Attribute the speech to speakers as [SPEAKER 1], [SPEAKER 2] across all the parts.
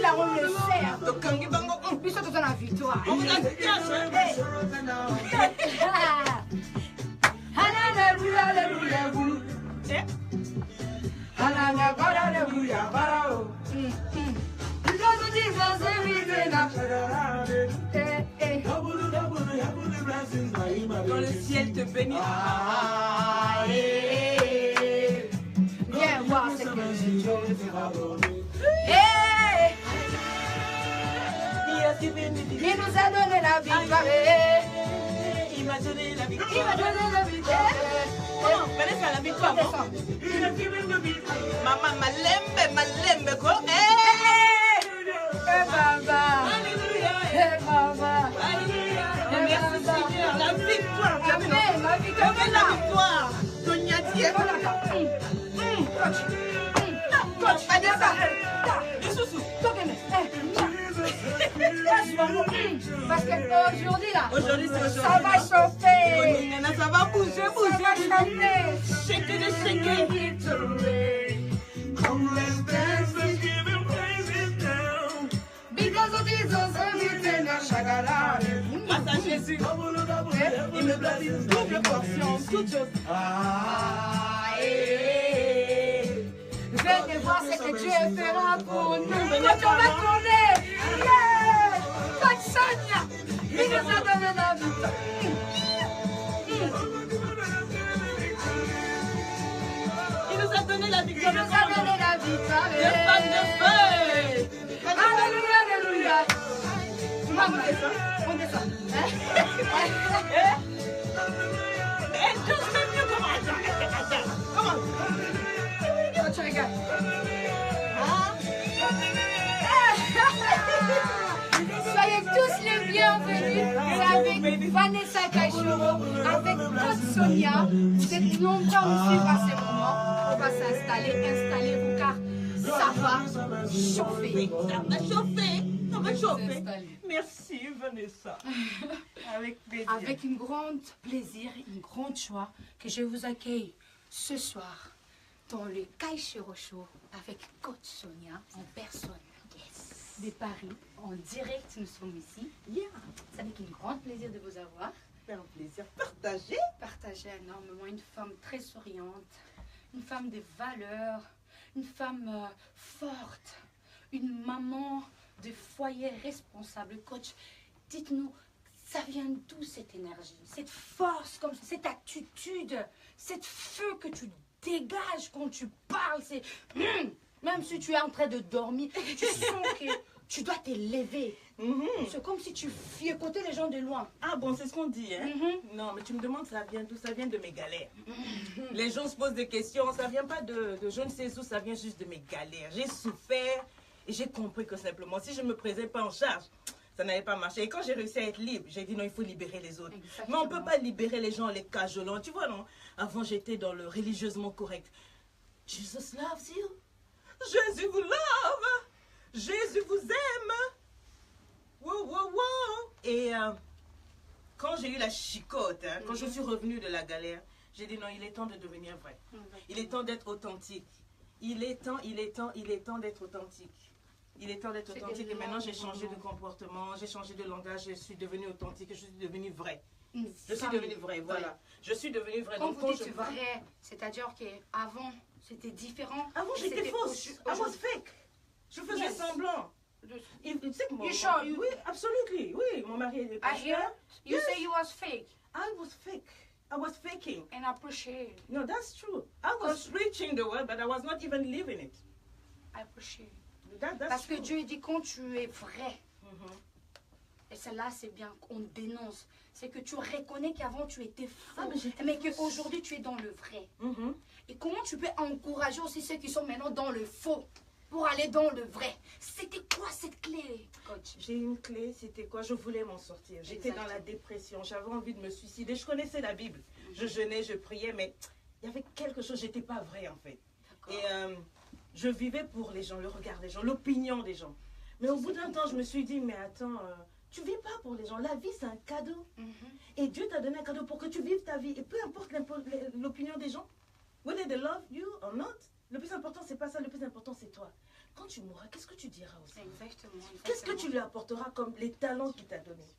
[SPEAKER 1] là, on le sait. Puis surtout dans la victoire.
[SPEAKER 2] On vous a dit
[SPEAKER 1] Alléluia, alléluia, vous. Alléluia, barao. Because of Jesus, everything
[SPEAKER 2] Quand le ciel te bénit.
[SPEAKER 1] Viens voir ce que Dieu fera pour nous. Il nous a donné la victoire.
[SPEAKER 2] Il m'a donné la victoire.
[SPEAKER 1] Il m'a donné la victoire.
[SPEAKER 2] Comment? Vanessa, la victoire, non? Maman, malembe, quoi?
[SPEAKER 1] Baba. Baba.
[SPEAKER 2] Merci Seigneur, la victoire.
[SPEAKER 1] Amen, la victoire.
[SPEAKER 2] La victoire. Tognati.
[SPEAKER 1] Coach,
[SPEAKER 2] Vanessa.
[SPEAKER 1] Parce qu'aujourd'hui là,
[SPEAKER 2] Aujourd'hui, c'est
[SPEAKER 1] ça va chauffer.
[SPEAKER 2] Ça va bouger.
[SPEAKER 1] Ça va chauffer.
[SPEAKER 2] Shake.
[SPEAKER 1] Because of Jesus, everything is shagara.
[SPEAKER 2] Grâce à Jésus, il me donne une double portion, toute chose.
[SPEAKER 1] Venez voir ce que Dieu fera pour nous. Quand on va tourner, yeah! Coach Sonia, il nous a donné la victoire.
[SPEAKER 2] Il nous a donné la victoire.
[SPEAKER 1] Il nous a donné la victoire.
[SPEAKER 2] Des femmes de feu.
[SPEAKER 1] Alléluia, alléluia. On descend.
[SPEAKER 2] Et tous même mieux comment? Comment?
[SPEAKER 1] Tu regardes. Soyez tous les bienvenus. C'est avec Vanessa Kaishoro, avec Coach Sonia. Vous êtes nombreux à nous suivre à ce moment. On va s'installer. Installez-vous car ça va chauffer.
[SPEAKER 2] Ça va chauffer. Merci Vanessa. Avec plaisir.
[SPEAKER 1] Avec un grand plaisir, une grande joie que je vous accueille ce soir dans le Kaishoro Show avec Coach Sonia en personne. Yes. De Paris, en direct, nous sommes ici.
[SPEAKER 2] Yeah.
[SPEAKER 1] C'est avec un grand plaisir de vous avoir.
[SPEAKER 2] C'est un plaisir partagé.
[SPEAKER 1] Partagé énormément, une femme très souriante, une femme de valeurs, une femme forte, une maman de foyer responsable. Coach, dites-nous, ça vient d'où cette énergie, cette force, comme ça, cette attitude, cette feu que tu dégages quand tu parles, c'est... Même si tu es en train de dormir, tu sens que tu dois te lever. C'est comme si tu fiécotais les gens de loin.
[SPEAKER 2] Ah bon, c'est ce qu'on dit, hein? Non, mais tu me demandes ça vient d'où? Ça vient de mes galères. Les gens se posent des questions, ça vient pas de je ne sais où, ça vient juste de mes galères. J'ai souffert et j'ai compris que simplement, si je ne me prenais pas en charge, ça n'allait pas marcher. Et quand j'ai réussi à être libre, j'ai dit non, il faut libérer les autres.
[SPEAKER 1] Exactement.
[SPEAKER 2] Mais on ne peut pas libérer les gens en les cajolant. Tu vois, non? Avant, j'étais dans le religieusement correct. Jesus loves you. Jésus vous love. Jésus vous aime. Wow, wow, wow. Et quand j'ai eu la chicote, hein, quand je suis revenue de la galère, j'ai dit non, il est temps de devenir vrai. Il est temps d'être authentique. Il est temps d'être authentique. Il est temps d'être authentique et maintenant j'ai changé de comportement, j'ai changé de langage, je suis devenue authentique, je suis devenue vraie. Je suis devenue vraie, voilà. Je suis devenue vraie.
[SPEAKER 1] Quand
[SPEAKER 2] donc,
[SPEAKER 1] vous dites vrai, c'est-à-dire qu'avant, c'était différent.
[SPEAKER 2] Avant, j'étais fausse. I was fake. Je faisais semblant. Tu sais que
[SPEAKER 1] You sure?
[SPEAKER 2] Oui, absolument. Oui, mon mari est
[SPEAKER 1] I
[SPEAKER 2] pasteur.
[SPEAKER 1] hear you say you was fake,
[SPEAKER 2] I was fake. I was faking.
[SPEAKER 1] and I appreciate it.
[SPEAKER 2] No, that's true. I was preaching the word, but I was not even living it.
[SPEAKER 1] I appreciate it.
[SPEAKER 2] That's
[SPEAKER 1] Parce que
[SPEAKER 2] true.
[SPEAKER 1] Dieu dit quand tu es vrai, et celle-là c'est bien qu'on dénonce, c'est que tu reconnais qu'avant tu étais faux,
[SPEAKER 2] Ah, mais j'étais
[SPEAKER 1] mais
[SPEAKER 2] fausse.
[SPEAKER 1] qu'aujourd'hui tu es dans le vrai.
[SPEAKER 2] Mhm.
[SPEAKER 1] Et comment tu peux encourager aussi ceux qui sont maintenant dans le faux pour aller dans le vrai? C'était quoi cette clé, coach?
[SPEAKER 2] J'ai une clé, c'était quoi? Je voulais m'en sortir. J'étais dans la dépression, j'avais envie de me suicider. Je connaissais la Bible. Je jeûnais, je priais, mais il y avait quelque chose, j'étais pas vraie en fait. Et je vivais pour les gens, le regard des gens, l'opinion des gens. Mais au bout d'un temps, je me suis dit, mais attends, tu vis pas pour les gens. La vie, c'est un cadeau. Et Dieu t'a donné un cadeau pour que tu vives ta vie. Et peu importe l'opinion des gens, whether they love you or not, le plus important, c'est pas ça, le plus important, c'est toi. Quand tu mourras, qu'est-ce que tu diras aussi?
[SPEAKER 1] Exactement.
[SPEAKER 2] Qu'est-ce que tu lui apporteras comme les talents qu'il t'a donnés?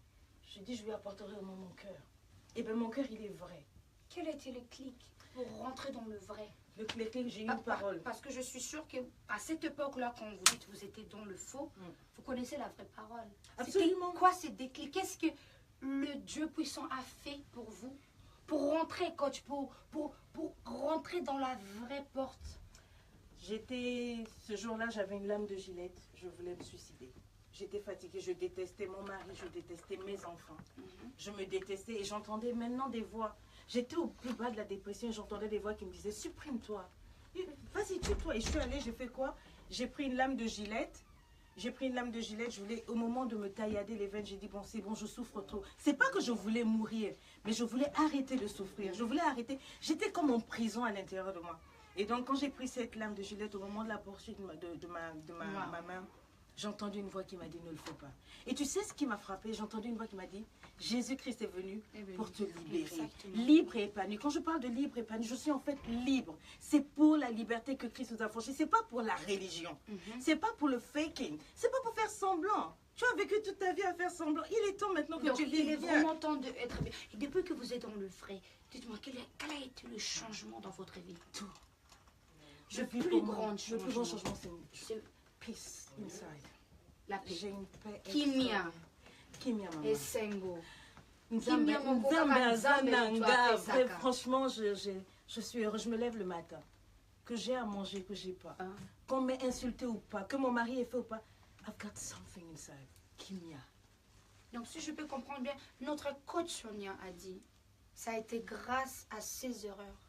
[SPEAKER 2] Je dis, je lui apporterai au moins mon cœur. Et bien, mon cœur, il est vrai.
[SPEAKER 1] Quel a été le clic pour rentrer dans le vrai?
[SPEAKER 2] Le clic, j'ai eu une parole.
[SPEAKER 1] Parce que je suis sûre qu'à cette époque-là, quand vous dites que vous étiez dans le faux, vous connaissez la vraie parole.
[SPEAKER 2] Absolument.
[SPEAKER 1] Quoi ces déclics? Qu'est-ce que le Dieu puissant a fait pour vous? Pour rentrer, coach, pour rentrer dans la vraie porte.
[SPEAKER 2] Ce jour-là, j'avais une lame de gilette. Je voulais me suicider. J'étais fatiguée, je détestais mon mari, je détestais mes enfants. Je me détestais et j'entendais maintenant des voix. J'étais au plus bas de la dépression et j'entendais des voix qui me disaient « Supprime-toi, vas-y, tue-toi ». Et je suis allée, j'ai fait quoi? J'ai pris une lame de gilette. Je voulais, au moment de me taillader les veines, j'ai dit « Bon, c'est bon, je souffre trop ». C'est pas que je voulais mourir, mais je voulais arrêter de souffrir. Je voulais arrêter. J'étais comme en prison à l'intérieur de moi. Et donc, quand j'ai pris cette lame de gilette, au moment de la poursuite de ma main, j'ai entendu une voix qui m'a dit, ne le fais pas. Et tu sais ce qui m'a frappé? J'ai entendu une voix qui m'a dit, Jésus-Christ est venu pour te libérer.
[SPEAKER 1] Exactement.
[SPEAKER 2] Libre et épanoui. Quand je parle de libre et épanoui, je suis en fait libre. C'est pour la liberté que Christ nous a franchie. C'est pas pour la religion. C'est pas pour le faking. C'est pas pour faire semblant. Tu as vécu toute ta vie à faire semblant. Il est temps maintenant que tu vives bien.
[SPEAKER 1] Il est vraiment temps d'être bien. Et depuis que vous êtes dans le vrai, dites-moi, quel a été le changement dans votre vie?
[SPEAKER 2] Tout.
[SPEAKER 1] Le plus grand changement,
[SPEAKER 2] c'est peace inside.
[SPEAKER 1] La paix.
[SPEAKER 2] J'ai une paix.
[SPEAKER 1] Kimia.
[SPEAKER 2] Kimia, maman.
[SPEAKER 1] Et Sengo.
[SPEAKER 2] Franchement, je suis heureuse. Je me lève le matin. Que j'ai à manger, que j'ai pas. Qu'on m'ait insulté ou pas. Que mon mari ait fait ou pas. I've got something inside. Kimia.
[SPEAKER 1] Donc, si je peux comprendre bien, notre coach Sonia a dit, ça a été grâce à ses erreurs.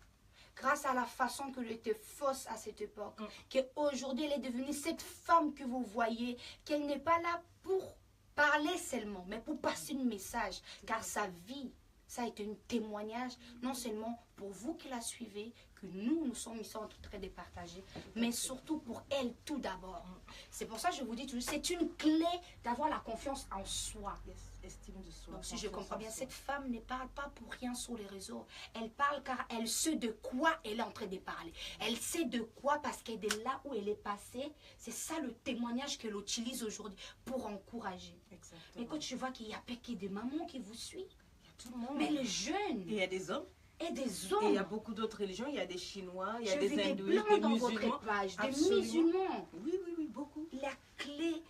[SPEAKER 1] Grâce à la façon qu'elle était fausse à cette époque, qu'aujourd'hui elle est devenue cette femme que vous voyez, qu'elle n'est pas là pour parler seulement, mais pour passer un message. Car sa vie, ça a été un témoignage, non seulement pour vous qui la suivez, que nous sommes ici en train de partager, mais surtout pour elle tout d'abord. C'est pour ça que je vous dis toujours, c'est une clé d'avoir la confiance en soi.
[SPEAKER 2] Estime de soi.
[SPEAKER 1] Donc si je comprends bien, cette femme ne parle pas pour rien sur les réseaux. Elle parle car elle sait de quoi elle est en train de parler. Elle sait de quoi parce qu'elle est là où elle est passée. C'est ça le témoignage qu'elle utilise aujourd'hui pour encourager.
[SPEAKER 2] Exactement.
[SPEAKER 1] Mais quand je vois qu'il y a des mamans qui vous suivent,
[SPEAKER 2] il y a tout le monde.
[SPEAKER 1] Mais les jeunes.
[SPEAKER 2] Et il y a des hommes.
[SPEAKER 1] Et des hommes.
[SPEAKER 2] Et il y a beaucoup d'autres religions. Il y a des Chinois, il y a des hindouistes,
[SPEAKER 1] des
[SPEAKER 2] musulmans.
[SPEAKER 1] Votre page, des musulmans.
[SPEAKER 2] Oui, beaucoup.
[SPEAKER 1] La clé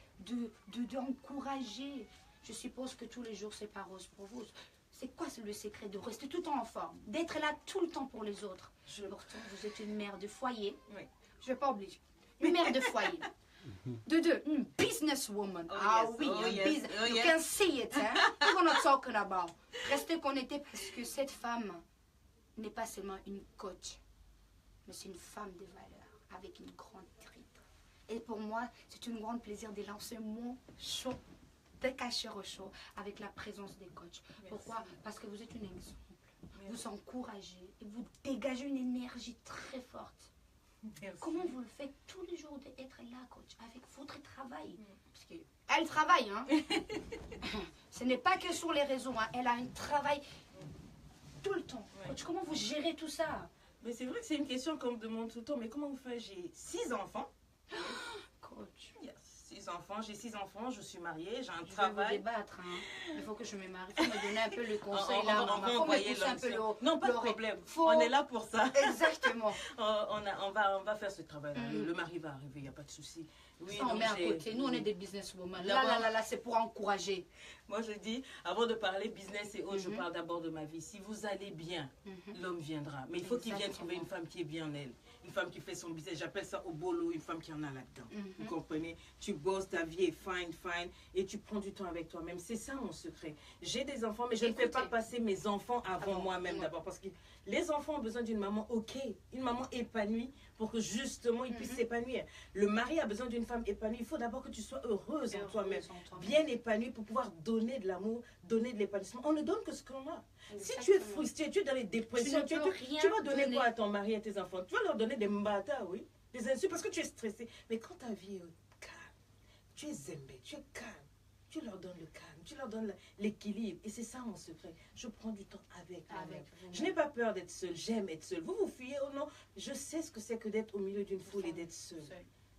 [SPEAKER 1] d'encourager. Je suppose que tous les jours, c'est pas rose pour vous. C'est quoi le secret de rester tout le temps en forme? D'être là tout le temps pour les autres. Pourtant, vous êtes une mère de foyer.
[SPEAKER 2] Oui.
[SPEAKER 1] Je vais pas obliger. Une mère de foyer. Une businesswoman.
[SPEAKER 2] Yes.
[SPEAKER 1] You can see it. Hein? We're gonna talking about. Restez connectés parce que cette femme n'est pas seulement une coach, mais c'est une femme de valeur avec une grande tripe. Et pour moi, c'est un grand plaisir de lancer mon show de Cachère au show avec la présence des coachs. Merci. Pourquoi? Parce que vous êtes un exemple. Merci. Vous encouragez et vous dégagez une énergie très forte. Merci. Comment vous le faites tous les jours d'être là, coach, avec votre travail? Parce qu'elle travaille, hein. Ce n'est pas que sur les réseaux, hein. Elle a un travail tout le temps. Coach, comment vous gérez tout ça?
[SPEAKER 2] Mais c'est vrai que c'est une question qu'on me demande tout le temps. Mais comment vous faites? J'ai 6 enfants.
[SPEAKER 1] Coach.
[SPEAKER 2] Yes. 6 enfants, j'ai 6 enfants, je suis mariée, j'ai un travail.
[SPEAKER 1] Je vais vous débattre, hein. Il faut que je me marie. Il faut me donner un peu le conseil là.
[SPEAKER 2] On va envoyer Non, pas de problème. On est là pour ça.
[SPEAKER 1] Exactement.
[SPEAKER 2] on va faire ce travail-là. Le mari va arriver, il n'y a pas de souci.
[SPEAKER 1] Oui, on met à côté. Nous, on est des businesswomen. Là, c'est pour encourager.
[SPEAKER 2] Moi, je dis, avant de parler business et autres, je parle d'abord de ma vie. Si vous allez bien, l'homme viendra. Mais il faut qu'il vienne trouver une femme qui est bien en elle. Une femme qui fait son business. J'appelle ça au boulot, une femme qui en a là-dedans. Vous comprenez? Tu bosses, ta vie est fine. Et tu prends du temps avec toi-même. C'est ça mon secret. J'ai des enfants, mais je ne fais pas passer mes enfants avant moi-même d'abord. Parce que les enfants ont besoin d'une maman OK. Une maman épanouie pour que justement ils puissent s'épanouir. Le mari a besoin d'une femme épanouie. Il faut d'abord que tu sois heureuse en toi-même. Bien épanouie pour pouvoir donner de l'amour, donner de l'épanouissement. On ne donne que ce qu'on a. Si tu es frustré, tu es dans les dépressions, tu vas donner quoi à ton mari et à tes enfants? Tu vas leur donner des mbata, oui, des insultes parce que tu es stressé. Mais quand ta vie est calme, tu es zembé, tu es calme, tu leur donnes le calme, tu leur donnes l'équilibre. Et c'est ça mon secret. Je prends du temps avec vous. Je n'ai pas peur d'être seule, j'aime être seule. Vous fuyez ou non? Je sais ce que c'est que d'être au milieu d'une foule et d'être seule.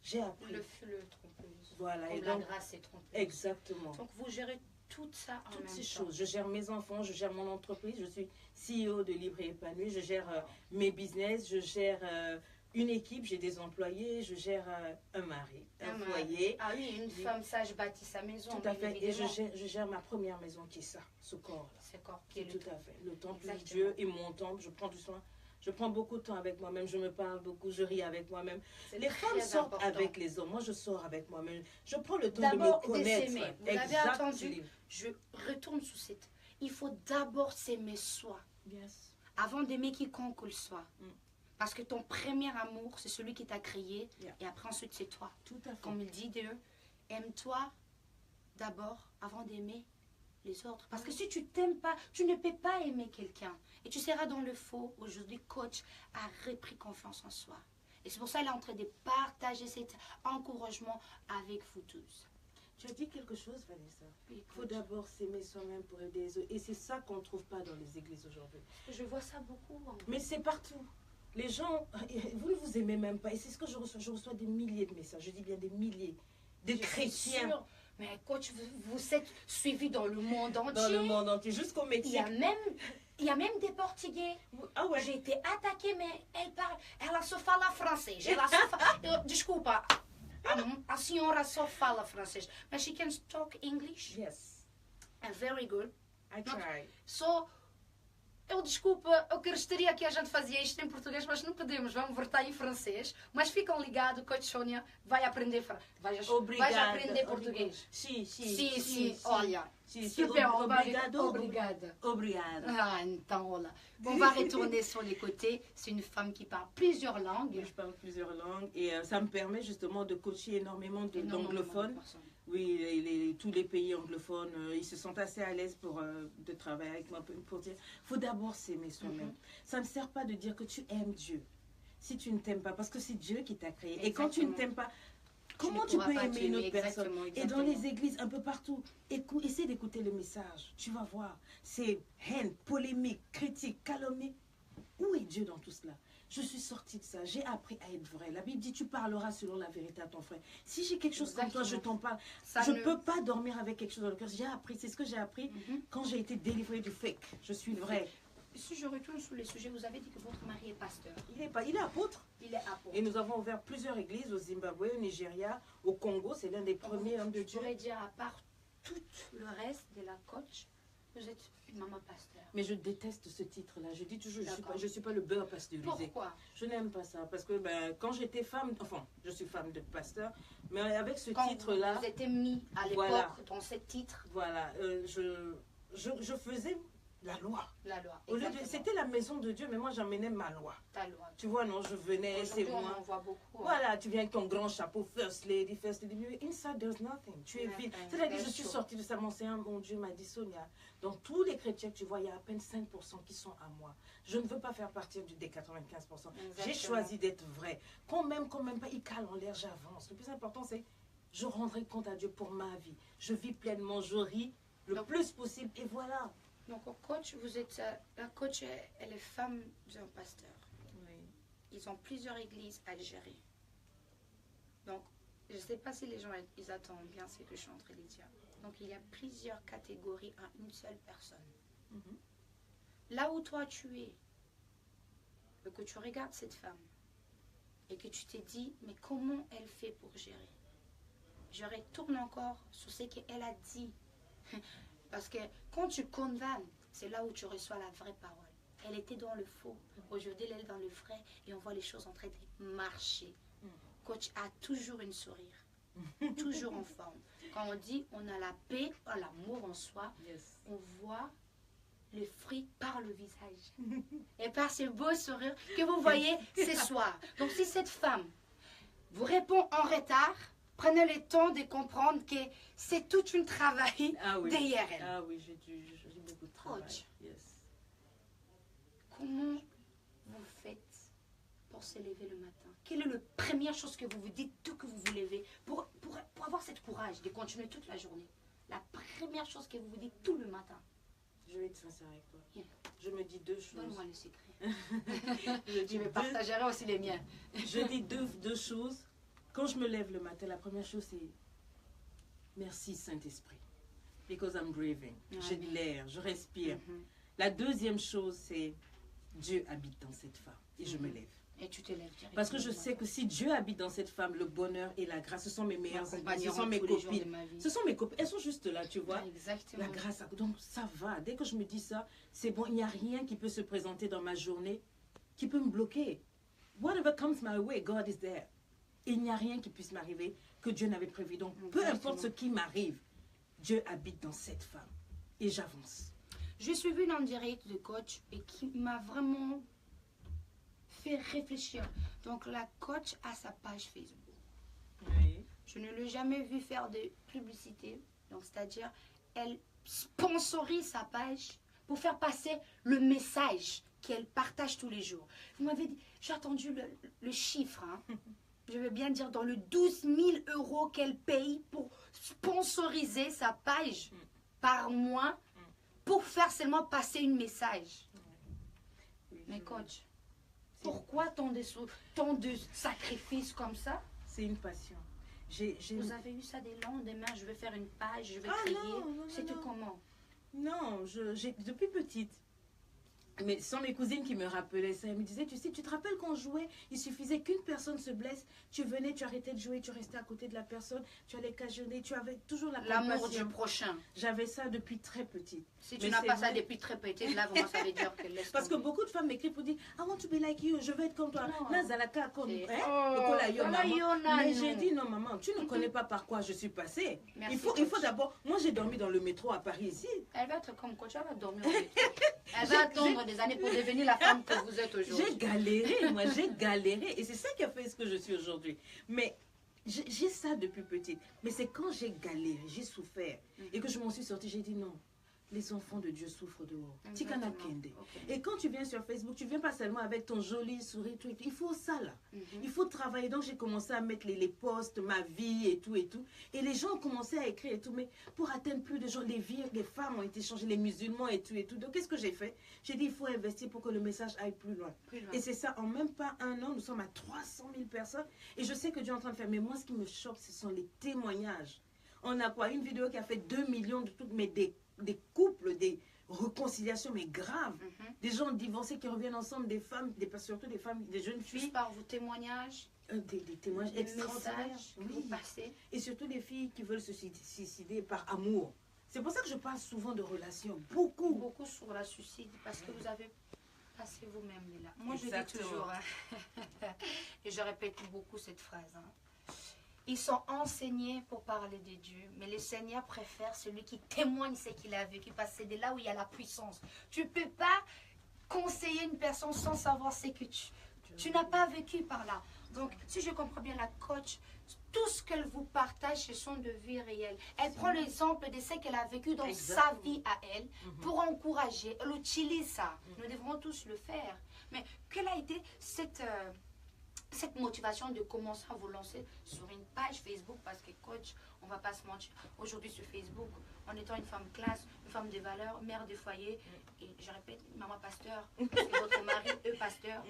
[SPEAKER 2] J'ai appris.
[SPEAKER 1] Le feu, le trompeuse.
[SPEAKER 2] Voilà.
[SPEAKER 1] Comme
[SPEAKER 2] Et
[SPEAKER 1] la
[SPEAKER 2] donc,
[SPEAKER 1] grâce est trompeuse.
[SPEAKER 2] exactement.
[SPEAKER 1] Donc vous gérez tout ça en
[SPEAKER 2] Toutes
[SPEAKER 1] même
[SPEAKER 2] ces
[SPEAKER 1] temps.
[SPEAKER 2] choses. Je gère mes enfants, je gère mon entreprise, je suis CEO de Libre et Épanoui, je gère mes business, je gère une équipe, j'ai des employés, je gère un mari, un foyer.
[SPEAKER 1] Ah oui, une femme sage bâtit sa maison.
[SPEAKER 2] Tout à fait. Et
[SPEAKER 1] évidemment.
[SPEAKER 2] je gère ma première maison qui est ça, ce corps-là.
[SPEAKER 1] C'est corps qui est
[SPEAKER 2] Tout à fait. Le temple de
[SPEAKER 1] Exactement.
[SPEAKER 2] Dieu et mon temple, je prends du soin. Je prends beaucoup de temps avec moi-même, je me parle beaucoup, je ris avec moi-même.
[SPEAKER 1] C'est
[SPEAKER 2] Les femmes
[SPEAKER 1] très
[SPEAKER 2] sortent
[SPEAKER 1] important.
[SPEAKER 2] avec les hommes, moi je sors avec moi-même. Je prends le temps de me
[SPEAKER 1] D'abord,
[SPEAKER 2] connaître.
[SPEAKER 1] d'essaimer. Vous l'avez entendu? Je retourne sous cette. Il faut d'abord s'aimer soi,
[SPEAKER 2] Yes.
[SPEAKER 1] avant d'aimer quiconque le soit.
[SPEAKER 2] Mm.
[SPEAKER 1] Parce que ton premier amour, c'est celui qui t'a créé,
[SPEAKER 2] Yeah.
[SPEAKER 1] et après ensuite c'est toi.
[SPEAKER 2] Tout à fait.
[SPEAKER 1] Comme il dit Dieu, aime-toi d'abord avant d'aimer les autres. Parce que si tu t'aimes pas, tu ne peux pas aimer quelqu'un. Et tu seras dans le faux. Aujourd'hui, coach a repris confiance en soi. Et c'est pour ça qu'il est en train de partager cet encouragement avec vous tous.
[SPEAKER 2] Tu as dit quelque chose, Vanessa.
[SPEAKER 1] Oui,
[SPEAKER 2] Il faut
[SPEAKER 1] coach.
[SPEAKER 2] d'abord s'aimer soi-même pour aider les autres. Et c'est ça qu'on ne trouve pas dans les églises aujourd'hui.
[SPEAKER 1] Je vois ça beaucoup.
[SPEAKER 2] Mais c'est partout. Les gens, vous ne vous aimez même pas. Et c'est ce que je reçois. Je reçois des milliers de messages. Je dis bien des milliers. Des
[SPEAKER 1] Je suis
[SPEAKER 2] chrétiens
[SPEAKER 1] sûre. Mais coach, vous êtes suivi dans le monde entier.
[SPEAKER 2] dans le monde entier, jusqu'au
[SPEAKER 1] Il y
[SPEAKER 2] Mexique.
[SPEAKER 1] a même des Portugais.
[SPEAKER 2] Ah ouais.
[SPEAKER 1] J'ai été attaquée, mais ela só fala francês. Ela só fala, desculpa, a senhora só fala francês. But she can talk English.
[SPEAKER 2] Yes.
[SPEAKER 1] And very good.
[SPEAKER 2] I try.
[SPEAKER 1] Só, desculpa, eu gostaria que a gente fazia isto em português, mas não podemos. Vamos voltar em francês. Mas ficam ligados, Coach Sônia vai aprender, vais aprender português.
[SPEAKER 2] Sim,
[SPEAKER 1] Sim, olha.
[SPEAKER 2] Sim,
[SPEAKER 1] Super,
[SPEAKER 2] obrigado.
[SPEAKER 1] obrigada.
[SPEAKER 2] Obrigado.
[SPEAKER 1] Ah, então, voilà. On va retourner sur les côtés. C'est une femme qui parle plusieurs langues.
[SPEAKER 2] Je parle plusieurs langues et ça me permet justement de coacher énormément d'anglophones.
[SPEAKER 1] personnes.
[SPEAKER 2] Oui, tous les pays anglophones, ils se sentent assez à l'aise de travailler avec moi pour dire, faut d'abord s'aimer soi-même. Ça ne sert pas de dire que tu aimes Dieu si tu ne t'aimes pas, parce que c'est Dieu qui t'a créé. Et quand tu ne t'aimes pas, comment tu peux aimer une autre personne? Et dans les églises, un peu partout, essaie d'écouter le message. Tu vas voir, c'est haine, polémique, critique, calomnie. Où est Dieu dans tout cela? Je suis sortie de ça, j'ai appris à être vrai. La Bible dit, tu parleras selon la vérité à ton frère. Si j'ai quelque chose comme toi, je t'en parle. Je ne peux pas dormir avec quelque chose dans le cœur. J'ai appris, c'est ce que j'ai appris quand j'ai été délivrée du fake. Je suis vrai.
[SPEAKER 1] Si je retourne sur les sujets, vous avez dit que votre mari est pasteur.
[SPEAKER 2] Il est apôtre.
[SPEAKER 1] Il est apôtre.
[SPEAKER 2] Et nous avons ouvert plusieurs églises au Zimbabwe, au Nigeria, au Congo. C'est l'un des premiers hommes de
[SPEAKER 1] Je
[SPEAKER 2] Dieu.
[SPEAKER 1] pourrais dire, à part tout le reste de la coach, vous êtes une maman pasteur.
[SPEAKER 2] Mais je déteste ce titre-là. Je dis toujours,
[SPEAKER 1] D'accord.
[SPEAKER 2] je suis pas le beurre pasteurisé.
[SPEAKER 1] Pourquoi?
[SPEAKER 2] Je n'aime pas ça. Parce que quand j'étais femme, enfin, je suis femme de pasteur, mais avec ce
[SPEAKER 1] Quand
[SPEAKER 2] titre-là,
[SPEAKER 1] vous êtes mis à l'époque
[SPEAKER 2] Voilà.
[SPEAKER 1] dans ce titre,
[SPEAKER 2] voilà, je faisais la loi.
[SPEAKER 1] la loi.
[SPEAKER 2] Au lieu de,
[SPEAKER 1] Exactement.
[SPEAKER 2] c'était la maison de Dieu, mais moi j'emmenais ma loi.
[SPEAKER 1] Ta loi.
[SPEAKER 2] Tu vois, non, je venais, c'est
[SPEAKER 1] Aujourd'hui, on
[SPEAKER 2] moi.
[SPEAKER 1] en voit beaucoup. hein.
[SPEAKER 2] Voilà, tu viens avec ton grand chapeau, first lady. Mais inside there's nothing. Tu es vide.
[SPEAKER 1] Nothing.
[SPEAKER 2] C'est-à-dire que je
[SPEAKER 1] That's
[SPEAKER 2] suis
[SPEAKER 1] true.
[SPEAKER 2] sortie de ça. Mon Seigneur, mon Dieu m'a dit, Sonia, dans tous les chrétiens que tu vois, il y a à peine 5% qui sont à moi. Je ne veux pas faire partie des 95%. J'ai
[SPEAKER 1] Exactement.
[SPEAKER 2] choisi d'être vrai. Quand même pas, il cale en l'air, j'avance. Le plus important, c'est je rendrai compte à Dieu pour ma vie. Je vis pleinement, je ris le
[SPEAKER 1] Donc-
[SPEAKER 2] plus possible. Et voilà.
[SPEAKER 1] Donc, au coach, vous êtes la coach, elle est femme d'un pasteur. Ils ont plusieurs églises à gérer. Donc, je ne sais pas si les gens ils attendent bien ce que je suis en train de dire. Donc, il y a plusieurs catégories à une seule personne.
[SPEAKER 2] Mhm.
[SPEAKER 1] Là où toi tu es, et que tu regardes cette femme, et que tu t'es dit, mais comment elle fait pour gérer? Je retourne encore sur ce qu'elle a dit. Parce que quand tu condamnes, c'est là où tu reçois la vraie parole. Elle était dans le faux. Aujourd'hui, elle est dans le vrai et on voit les choses en train de marcher. Coach a toujours une sourire. Toujours en forme. Quand on dit on a la paix, l'amour en soi,
[SPEAKER 2] Yes.
[SPEAKER 1] on voit le fruit par le visage. Et par ce beau sourire que vous voyez ce soir. Donc si cette femme vous répond en retard, prenez le temps de comprendre que c'est tout un travail derrière elle.
[SPEAKER 2] Ah oui, j'ai beaucoup de travail.
[SPEAKER 1] Coach.
[SPEAKER 2] Yes.
[SPEAKER 1] Comment vous faites pour se lever le matin? Quelle est la première chose que vous vous dites tout que vous vous levez pour avoir cette courage de continuer toute la journée? La première chose que vous vous dites tout le matin.
[SPEAKER 2] Je vais être sincère avec toi.
[SPEAKER 1] Yeah.
[SPEAKER 2] Je me dis deux choses.
[SPEAKER 1] Donne-moi le secret.
[SPEAKER 2] Je dis
[SPEAKER 1] Je vais partager aussi les miens.
[SPEAKER 2] je dis deux choses Quand je me lève le matin, la première chose, c'est merci Saint-Esprit. Because I'm breathing. J'ai de l'air, je respire. La deuxième chose, c'est Dieu habite dans cette femme. Et je me lève.
[SPEAKER 1] Et tu te lèves directement.
[SPEAKER 2] Parce que je sais que si Dieu habite dans cette femme, le bonheur et la grâce, ce sont mes meilleures amies, ce sont mes copines. Ce sont mes copines. Elles sont juste là, tu vois.
[SPEAKER 1] Exactement.
[SPEAKER 2] La grâce. Donc ça va. Dès que je me dis ça, c'est bon. Il n'y a rien qui peut se présenter dans ma journée qui peut me bloquer. Whatever comes my way, God is there. Il n'y a rien qui puisse m'arriver que Dieu n'avait prévu. Donc peu importe ce qui m'arrive, Dieu habite dans cette femme. Et j'avance.
[SPEAKER 1] Je suis vue en direct de coach et qui m'a vraiment fait réfléchir. Donc la coach a sa page Facebook.
[SPEAKER 2] Oui.
[SPEAKER 1] Je ne l'ai jamais vue faire de publicité. Donc c'est-à-dire, elle sponsorise sa page pour faire passer le message qu'elle partage tous les jours. Vous m'avez dit, j'ai attendu le chiffre, hein. Je veux bien dire dans le 12 000 € qu'elle paye pour sponsoriser sa page par mois pour faire seulement passer un message. Mais coach, pourquoi tant de sacrifices comme ça?
[SPEAKER 2] C'est une passion.
[SPEAKER 1] Vous avez eu ça des lendemains, je vais faire une page, je vais créer. C'était comment?
[SPEAKER 2] Non, depuis petite. Mais ce sont mes cousines qui me rappelaient ça. Elles me disaient, tu sais, tu te rappelles qu'on jouait, il suffisait qu'une personne se blesse, tu venais, tu arrêtais de jouer, tu restais à côté de la personne, tu allais cajoler, tu avais toujours la compassion.
[SPEAKER 1] L'amour du prochain.
[SPEAKER 2] J'avais ça depuis très petite.
[SPEAKER 1] Si tu n'as pas ça depuis très petite, là, vraiment, ça veut dire que laisse
[SPEAKER 2] Parce que
[SPEAKER 1] tomber.
[SPEAKER 2] beaucoup de femmes m'écrivent pour dire, I want to be like you, je veux être comme toi.
[SPEAKER 1] Non.
[SPEAKER 2] Nazalaka, comme
[SPEAKER 1] C'est-
[SPEAKER 2] Mais j'ai dit, non, maman, tu ne connais pas par quoi je suis passée.
[SPEAKER 1] Merci,
[SPEAKER 2] Il faut
[SPEAKER 1] coach.
[SPEAKER 2] d'abord, moi j'ai dormi dans le métro à Paris ici.
[SPEAKER 1] Elle va être comme coach, elle va dormir au métro. Elle va attendre des années pour devenir la femme que vous êtes
[SPEAKER 2] J'ai
[SPEAKER 1] aujourd'hui.
[SPEAKER 2] galéré, moi j'ai galéré. Et c'est ça qui a fait ce que je suis aujourd'hui. Mais j'ai ça depuis petite. Mais c'est quand j'ai galéré, j'ai souffert. Et que je m'en suis sortie, j'ai dit non. Les enfants de Dieu souffrent dehors. Tikana
[SPEAKER 1] Exactement.
[SPEAKER 2] Kende.
[SPEAKER 1] Ok.
[SPEAKER 2] Et quand tu viens sur Facebook, tu viens pas seulement avec ton joli sourire, tout et tout. Il faut ça là. Il faut travailler. Donc j'ai commencé à mettre les posts, ma vie et tout et tout. Et les gens ont commencé à écrire et tout. Mais pour atteindre plus de gens, les vies, les femmes ont été changées, les musulmans et tout et tout. Donc qu'est-ce que j'ai fait? J'ai dit il faut investir pour que le message aille plus loin.
[SPEAKER 1] Plus loin.
[SPEAKER 2] Et c'est ça, en même pas un an, nous sommes à 300 000 personnes. Et je sais que Dieu est en train de faire. Mais moi, ce qui me choque, ce sont les témoignages. On a quoi? Une vidéo qui a fait 2 millions de trucs, mais des couples, des réconciliations, mais graves. Des gens divorcés qui reviennent ensemble, des femmes, surtout des femmes, des jeunes filles.
[SPEAKER 1] Juste par vos témoignages,
[SPEAKER 2] Des témoignages
[SPEAKER 1] des
[SPEAKER 2] extraordinaires.
[SPEAKER 1] messages que
[SPEAKER 2] Oui.
[SPEAKER 1] vous passez.
[SPEAKER 2] Et surtout des filles qui veulent se suicider par amour. C'est pour ça que je parle souvent de relations. Beaucoup.
[SPEAKER 1] Beaucoup sur la suicide parce que vous avez passé vous-même les larmes. Moi, je dis
[SPEAKER 2] Exactement.
[SPEAKER 1] toujours, hein, et je répète beaucoup cette phrase, hein. Ils sont enseignés pour parler de Dieu, mais le Seigneur préfère celui qui témoigne ce qu'il a vécu, parce que c'est de là où il y a la puissance. Tu ne peux pas conseiller une personne sans savoir ce que tu n'as pas vécu par là. Donc, si je comprends bien la coach, tout ce qu'elle vous partage, ce sont de vie réelle. Elle prend l'exemple de ce qu'elle a vécu dans sa vie à elle pour encourager. Elle utilise ça. Nous devrons tous le faire. Mais quelle a été cette motivation de commencer à vous lancer sur une page Facebook? Parce que coach, on ne va pas se mentir, aujourd'hui sur Facebook, en étant une femme classe, une femme de valeur, mère de foyer, et je répète, maman pasteur, parce que votre mari est pasteur,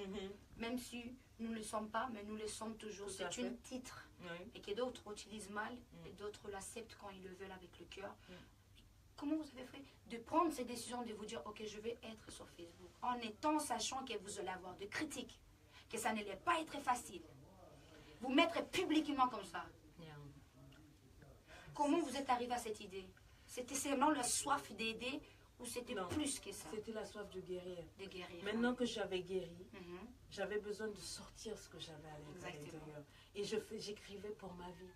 [SPEAKER 1] même si nous ne le sommes pas, mais nous le sommes toujours.
[SPEAKER 2] Tout à
[SPEAKER 1] C'est un
[SPEAKER 2] fait.
[SPEAKER 1] titre,
[SPEAKER 2] Oui.
[SPEAKER 1] et que d'autres utilisent mal, et d'autres l'acceptent quand ils le veulent avec le cœur. Comment vous avez fait de prendre cette décision de vous dire, ok, je vais être sur Facebook, en étant sachant que vous allez avoir de critiques, que ça n'allait pas être facile. Vous mettre publiquement comme ça. Comment vous êtes arrivé à cette idée? C'était seulement la soif d'aider ou c'était
[SPEAKER 2] Non.
[SPEAKER 1] plus que ça?
[SPEAKER 2] C'était la soif de guérir.
[SPEAKER 1] De guérir.
[SPEAKER 2] Maintenant que j'avais guéri,
[SPEAKER 1] Mhm.
[SPEAKER 2] j'avais besoin de sortir ce que j'avais à
[SPEAKER 1] Exactement.
[SPEAKER 2] l'intérieur. Et j'écrivais pour ma vie.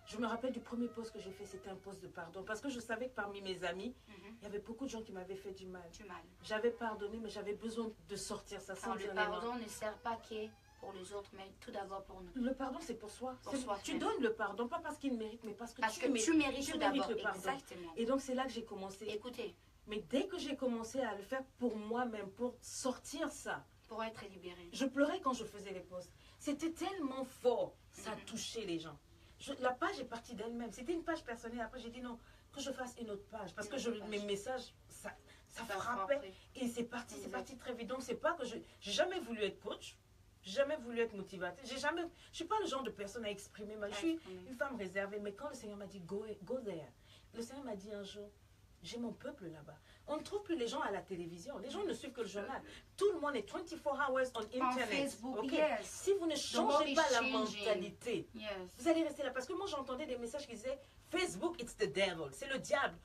[SPEAKER 2] Je me rappelle du premier post que j'ai fait, c'était un post de pardon. Parce que je savais que parmi mes amis, il y avait beaucoup de gens qui m'avaient fait du mal.
[SPEAKER 1] Du mal.
[SPEAKER 2] J'avais pardonné, mais j'avais besoin de sortir ça sans
[SPEAKER 1] Alors, le
[SPEAKER 2] dire les mains.
[SPEAKER 1] pardon ne sert pas que pour les autres, mais tout d'abord pour nous.
[SPEAKER 2] Le pardon, c'est pour soi.
[SPEAKER 1] Pour soi.
[SPEAKER 2] Tu donnes le pardon, pas parce qu'il mérite, mais parce que
[SPEAKER 1] Parce
[SPEAKER 2] tu
[SPEAKER 1] que tu mérites tout d'abord.
[SPEAKER 2] le pardon.
[SPEAKER 1] Exactement.
[SPEAKER 2] Et donc, c'est là que j'ai commencé.
[SPEAKER 1] Écoutez,
[SPEAKER 2] Mais dès que j'ai commencé à le faire pour moi-même, pour sortir ça,
[SPEAKER 1] pour être libéré.
[SPEAKER 2] je pleurais quand je faisais les posts. C'était tellement fort, ça touchait les gens. La page est partie d'elle-même. C'était une page personnelle. Après, j'ai dit non, que je fasse une autre page. Parce que mes messages, ça frappait.
[SPEAKER 1] frappait.
[SPEAKER 2] Et c'est parti très vite. Donc, c'est pas que j'ai jamais voulu être coach. J'ai jamais voulu être motivatrice. Je suis pas le genre de personne à exprimer. Je suis une femme réservée. Mais quand le Seigneur m'a dit, go there, le Seigneur m'a dit un jour, j'ai mon peuple là-bas. On ne trouve plus les gens à la télévision. Les gens ne suivent que le journal. Tout le monde est 24 hours on Internet.
[SPEAKER 1] Facebook,
[SPEAKER 2] Okay? Si vous ne changez pas la mentalité, vous allez rester là. Parce que moi, j'entendais des messages qui disaient Facebook, it's the devil. C'est le diable.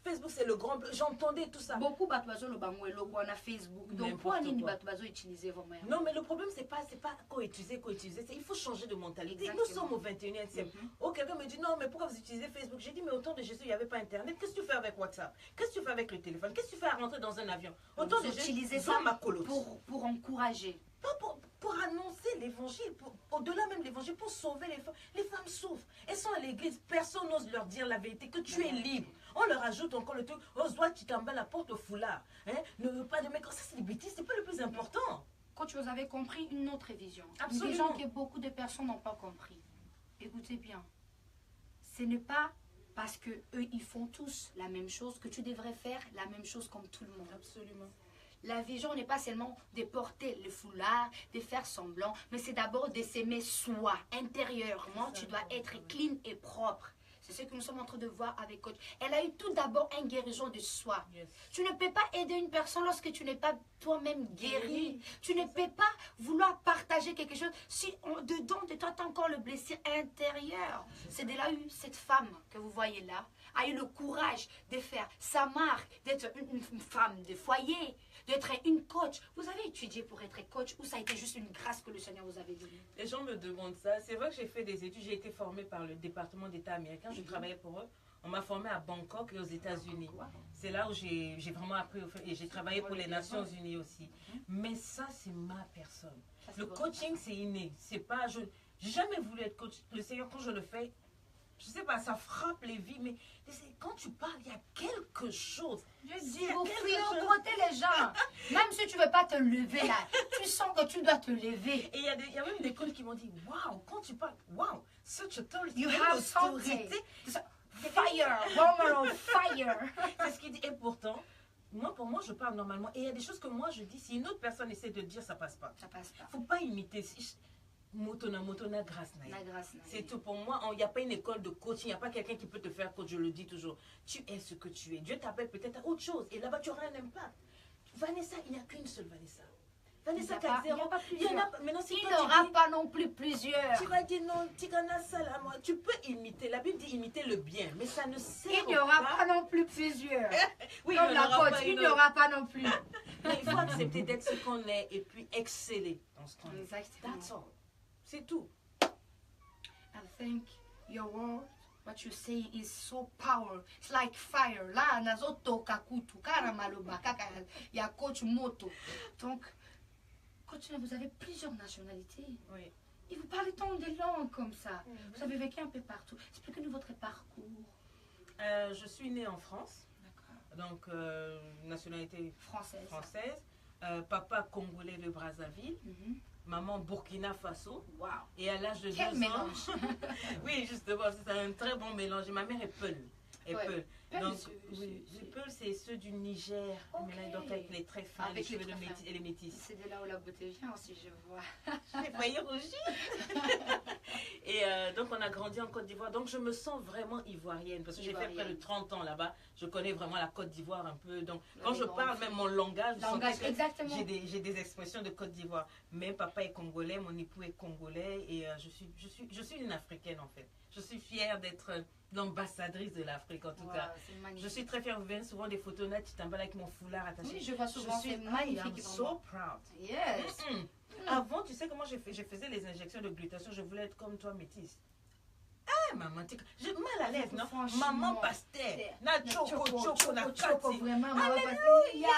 [SPEAKER 2] Facebook, c'est le grand... J'entendais tout ça.
[SPEAKER 1] Beaucoup de le bango et le on a Facebook. Donc, pourquoi ils utiliser vraiment?
[SPEAKER 2] Non, mais le problème, c'est pas co-utiliser. Il faut changer de mentalité. Exactement. Nous sommes au 21e siècle. Oh, quelqu'un me dit, non, mais pourquoi vous utilisez Facebook? J'ai dit, mais au temps de Jésus, il n'y avait pas Internet. Qu'est-ce que tu fais avec WhatsApp? Qu'est-ce que tu fais avec le téléphone? Qu'est-ce que tu fais à rentrer dans un avion? Au temps de Jésus,
[SPEAKER 1] utiliser ça pour encourager.
[SPEAKER 2] Pas pour annoncer l'évangile, au-delà même de l'évangile, pour sauver les femmes. Les femmes souffrent. Elles sont à l'église, personne n'ose leur dire la vérité, que tu es libre. On leur ajoute encore le truc, Oswald, tu t'en bats la porte au foulard. Hein? Ne veux pas de mec, ça c'est des bêtises, c'est pas le plus important.
[SPEAKER 1] Quand vous avez compris une autre vision,
[SPEAKER 2] absolument,
[SPEAKER 1] une vision que beaucoup de personnes n'ont pas compris. Écoutez bien, ce n'est pas parce que eux ils font tous la même chose que tu devrais faire la même chose comme tout le monde.
[SPEAKER 2] Absolument.
[SPEAKER 1] La vision n'est pas seulement de porter le foulard, de faire semblant, mais c'est d'abord de s'aimer soi. Intérieurement, tu dois être clean et propre. C'est ce que nous sommes en train de voir avec Coach. Elle a eu tout d'abord une guérison de soi. Yes. Tu ne peux pas aider une personne lorsque tu n'es pas toi-même guéri. Tu ne peux pas vouloir partager quelque chose si dedans de toi, tu as encore le blessure intérieur. C'est de là où cette femme que vous voyez là a eu le courage de faire sa marque, d'être une femme de foyer, d'être une coach. Vous avez étudié pour être coach ou ça a été juste une grâce que le Seigneur vous avait donnée?
[SPEAKER 2] Les gens me demandent ça. C'est vrai que j'ai fait des études. J'ai été formée par le département d'État américain. Je travaillais pour eux. On m'a formée à Bangkok et aux États-Unis. C'est là où j'ai vraiment appris et j'ai travaillé pour les Nations Unies aussi. Mais ça, c'est ma personne. Le coaching, c'est inné. C'est pas... Je n'ai jamais voulu être coach. Le Seigneur, quand je le fais, je sais pas, ça frappe les vies, mais quand tu parles, il y a quelque chose.
[SPEAKER 1] Je dis, vous fricoter les gens. Même si tu ne veux pas te lever là, tu sens que tu dois te lever.
[SPEAKER 2] Et il y a même des coachs qui m'ont dit, waouh, quand tu parles, waouh, such authority.
[SPEAKER 1] You have something. Fire, woman on fire.
[SPEAKER 2] C'est ce qu'il dit. Et pourtant, pour moi, je parle normalement. Et il y a des choses que moi, je dis, si une autre personne essaie de dire, ça passe pas.
[SPEAKER 1] Ça passe pas.
[SPEAKER 2] Faut pas imiter. Motona, grâce. C'est tout. Pour moi, il n'y a pas une école de coaching, il n'y a pas quelqu'un qui peut te faire coach, je le dis toujours. Tu es ce que tu es. Dieu t'appelle peut-être à autre chose. Et là-bas, tu auras un impact. Vanessa, il n'y a qu'une seule Vanessa. Vanessa 4.0. Il n'y a pas plusieurs.
[SPEAKER 1] Il n'y aura pas non plus plusieurs.
[SPEAKER 2] Tu vas dire non, tu peux imiter. La Bible dit imiter le bien, mais ça ne sert pas.
[SPEAKER 1] Il n'y aura pas non plus plusieurs.
[SPEAKER 2] Oui,
[SPEAKER 1] comme la coach, il n'y aura pas non plus.
[SPEAKER 2] Il faut accepter d'être ce qu'on est et puis exceller dans ce qu'on est.
[SPEAKER 1] Exactement.
[SPEAKER 2] That's all. C'est tout.
[SPEAKER 1] I think your word, what you say is so powerful. It's like fire. Là, nazoto kakutu, karamaloba, ya coach moto. Donc, coach, vous avez plusieurs nationalités.
[SPEAKER 2] Oui.
[SPEAKER 1] Et vous parlez tant de langues comme ça. Vous avez vécu un peu partout. Expliquez-nous votre parcours.
[SPEAKER 2] Je suis née en France. D'accord. Donc, nationalité française. Papa congolais de Brazzaville. Maman Burkina Faso.
[SPEAKER 1] Wow.
[SPEAKER 2] Et à l'âge de 2 ans.
[SPEAKER 1] Quel mélange.
[SPEAKER 2] Oui, justement, c'est un très bon mélange. Et ma mère est Peul. Donc, Peul, c'est ceux du Niger. Okay. Donc, avec les traits fins, les cheveux et les métis.
[SPEAKER 1] C'est de là où la beauté vient aussi, je vois.
[SPEAKER 2] J'ai failli rougir. Et donc, on a grandi en Côte d'Ivoire. Donc, je me sens vraiment ivoirienne. Parce que j'ai fait près de 30 ans là-bas. Je connais vraiment la Côte d'Ivoire un peu. Donc, quand je parle, même mon langage, j'ai des expressions de Côte d'Ivoire. Mais papa est congolais, mon époux est congolais. Et je suis une Africaine, en fait. Je suis fière d'être l'ambassadrice de l'Afrique, en tout cas. Je suis très fière. Vous voyez souvent des photos là, tu t'emballes avec mon foulard attaché.
[SPEAKER 1] Oui, je vois souvent, c'est magnifique.
[SPEAKER 2] So proud.
[SPEAKER 1] Yes.
[SPEAKER 2] Avant, tu sais comment je faisais les injections de glutation, je voulais être comme toi, métisse. Ah, maman, j'ai mal à l'aise, non? Maman pasteur. Na choco, na kati.
[SPEAKER 1] Vraiment,
[SPEAKER 2] Alléluia.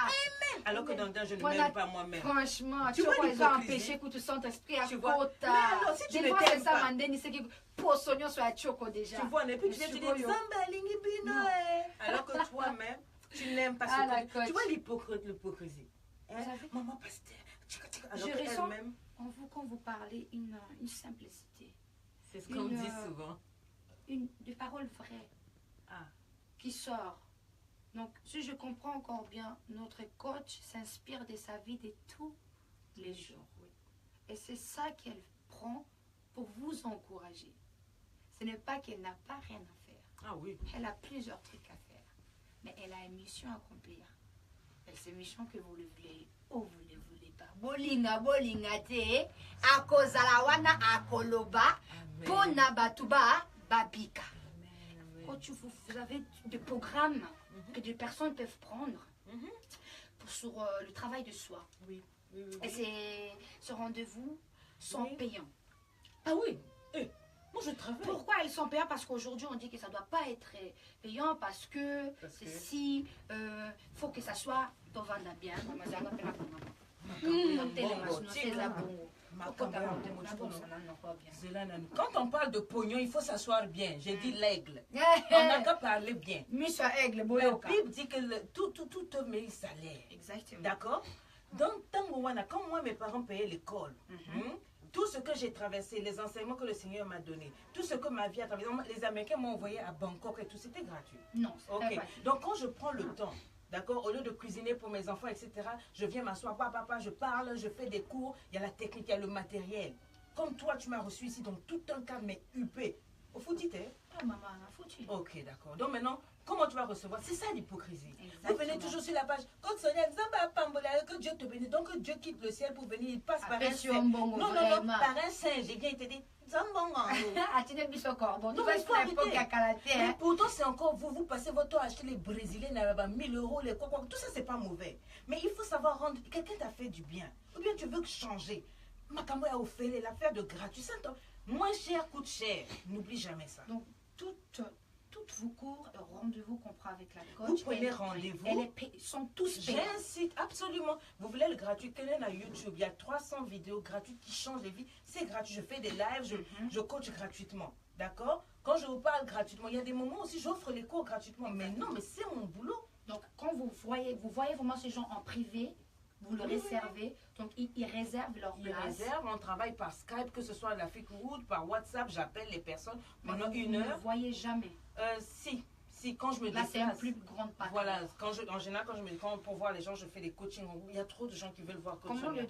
[SPEAKER 2] Amen. Alors que dans le temps, je ne m'aime pas moi-même.
[SPEAKER 1] Franchement, tu vois, ils ont empêché que tu sentes esprit à quota.
[SPEAKER 2] Si tu
[SPEAKER 1] ne t'aimes pas, Mandeni, c'est que poissonnion soit à choco déjà.
[SPEAKER 2] Tu vois, et puis tu viens te dire, Zamba, lingi bino. Alors que toi-même, tu n'aimes pas ce que tu vois l'hypocrisie. Maman pasteur.
[SPEAKER 1] Je ressens en vous, quand vous parlez, une simplicité.
[SPEAKER 2] C'est ce qu'on dit souvent.
[SPEAKER 1] Des paroles vraies qui sortent. Donc, si je comprends encore bien, notre coach s'inspire de sa vie de tous les jours.
[SPEAKER 2] Oui.
[SPEAKER 1] Et c'est ça qu'elle prend pour vous encourager. Ce n'est pas qu'elle n'a pas rien à faire.
[SPEAKER 2] Ah oui.
[SPEAKER 1] Elle a plusieurs trucs à faire. Mais elle a une mission à accomplir. Et c'est mission que vous le voulez ou vous ne le voulez pas. Bolinga, bolinga te, akozala wana akoloba, pona batuba, babika. Quand vous avez des programmes que des personnes peuvent prendre sur le travail de soi.
[SPEAKER 2] Oui.
[SPEAKER 1] Et ce rendez-vous sont payants.
[SPEAKER 2] Ah oui. Moi je travaille.
[SPEAKER 1] Pourquoi elles sont payantes? Parce qu'aujourd'hui on dit que ça ne doit pas être payant parce que si faut que ça soit devant la bien.
[SPEAKER 2] Quand on parle de pognon, il faut s'asseoir bien. J'ai dit l'aigle. On n'a qu'à parler bien. La Bible dit que tout te mérite salaire.
[SPEAKER 1] Exactement.
[SPEAKER 2] D'accord? Donc, quand moi mes parents payaient l'école, tout ce que j'ai traversé, les enseignements que le Seigneur m'a donné, tout ce que ma vie a traversé, les Américains m'ont envoyé à Bangkok et tout, c'était gratuit.
[SPEAKER 1] Non,
[SPEAKER 2] ok. Donc quand je prends le temps, d'accord, au lieu de cuisiner pour mes enfants, etc., je viens m'asseoir, papa, je parle, je fais des cours, il y a la technique, il y a le matériel. Comme toi, tu m'as reçu ici, donc tout un cas, mais huppé. Au foutu, hein?
[SPEAKER 1] Ah, maman, on a foutu.
[SPEAKER 2] Ok, d'accord. Donc maintenant, comment tu vas recevoir? C'est ça l'hypocrisie. Vous venez toujours sur la page. Quand Sonia, que Dieu te bénisse. Donc Dieu quitte le ciel pour venir, il passe par un singe. Non, par un singe. Il vient, il te dit,
[SPEAKER 1] Non,
[SPEAKER 2] mais il faut arrêter. Mais pourtant, c'est encore vous passez votre temps à acheter les Brésiliens, 1000 €, les quoi. Tout ça, c'est pas mauvais. Mais il faut savoir rendre. Quelqu'un t'a fait du bien. Ou bien tu veux changer. Makambo a offert l'affaire de gratuit. Moins cher coûte cher. N'oublie jamais ça.
[SPEAKER 1] Donc, toutes vos cours, rendez-vous qu'on prend avec la coach.
[SPEAKER 2] Vous prenez rendez-vous.
[SPEAKER 1] Sont tous payants.
[SPEAKER 2] J'incite absolument. Vous voulez le gratuit? Quel est la YouTube? Il y a 300 vidéos gratuites qui changent les vies. C'est gratuit. Je fais des lives, je coach gratuitement. D'accord? Quand je vous parle gratuitement, il y a des moments aussi, j'offre les cours gratuitement. Mais non, mais c'est mon boulot.
[SPEAKER 1] Donc, quand vous voyez vraiment ces gens en privé, vous le réservez. Donc, ils réservent leur place.
[SPEAKER 2] Ils réservent, on travaille par Skype, que ce soit à l'Afrique Wood, par WhatsApp, j'appelle les personnes pendant une heure.
[SPEAKER 1] Vous ne le voyez jamais.
[SPEAKER 2] Si, quand je me
[SPEAKER 1] déplace. Là, c'est une plus grande partie.
[SPEAKER 2] Voilà, en général, pour voir les gens, je fais des coachings. Il y a trop de gens qui veulent voir Coach
[SPEAKER 1] Comment
[SPEAKER 2] Sonia.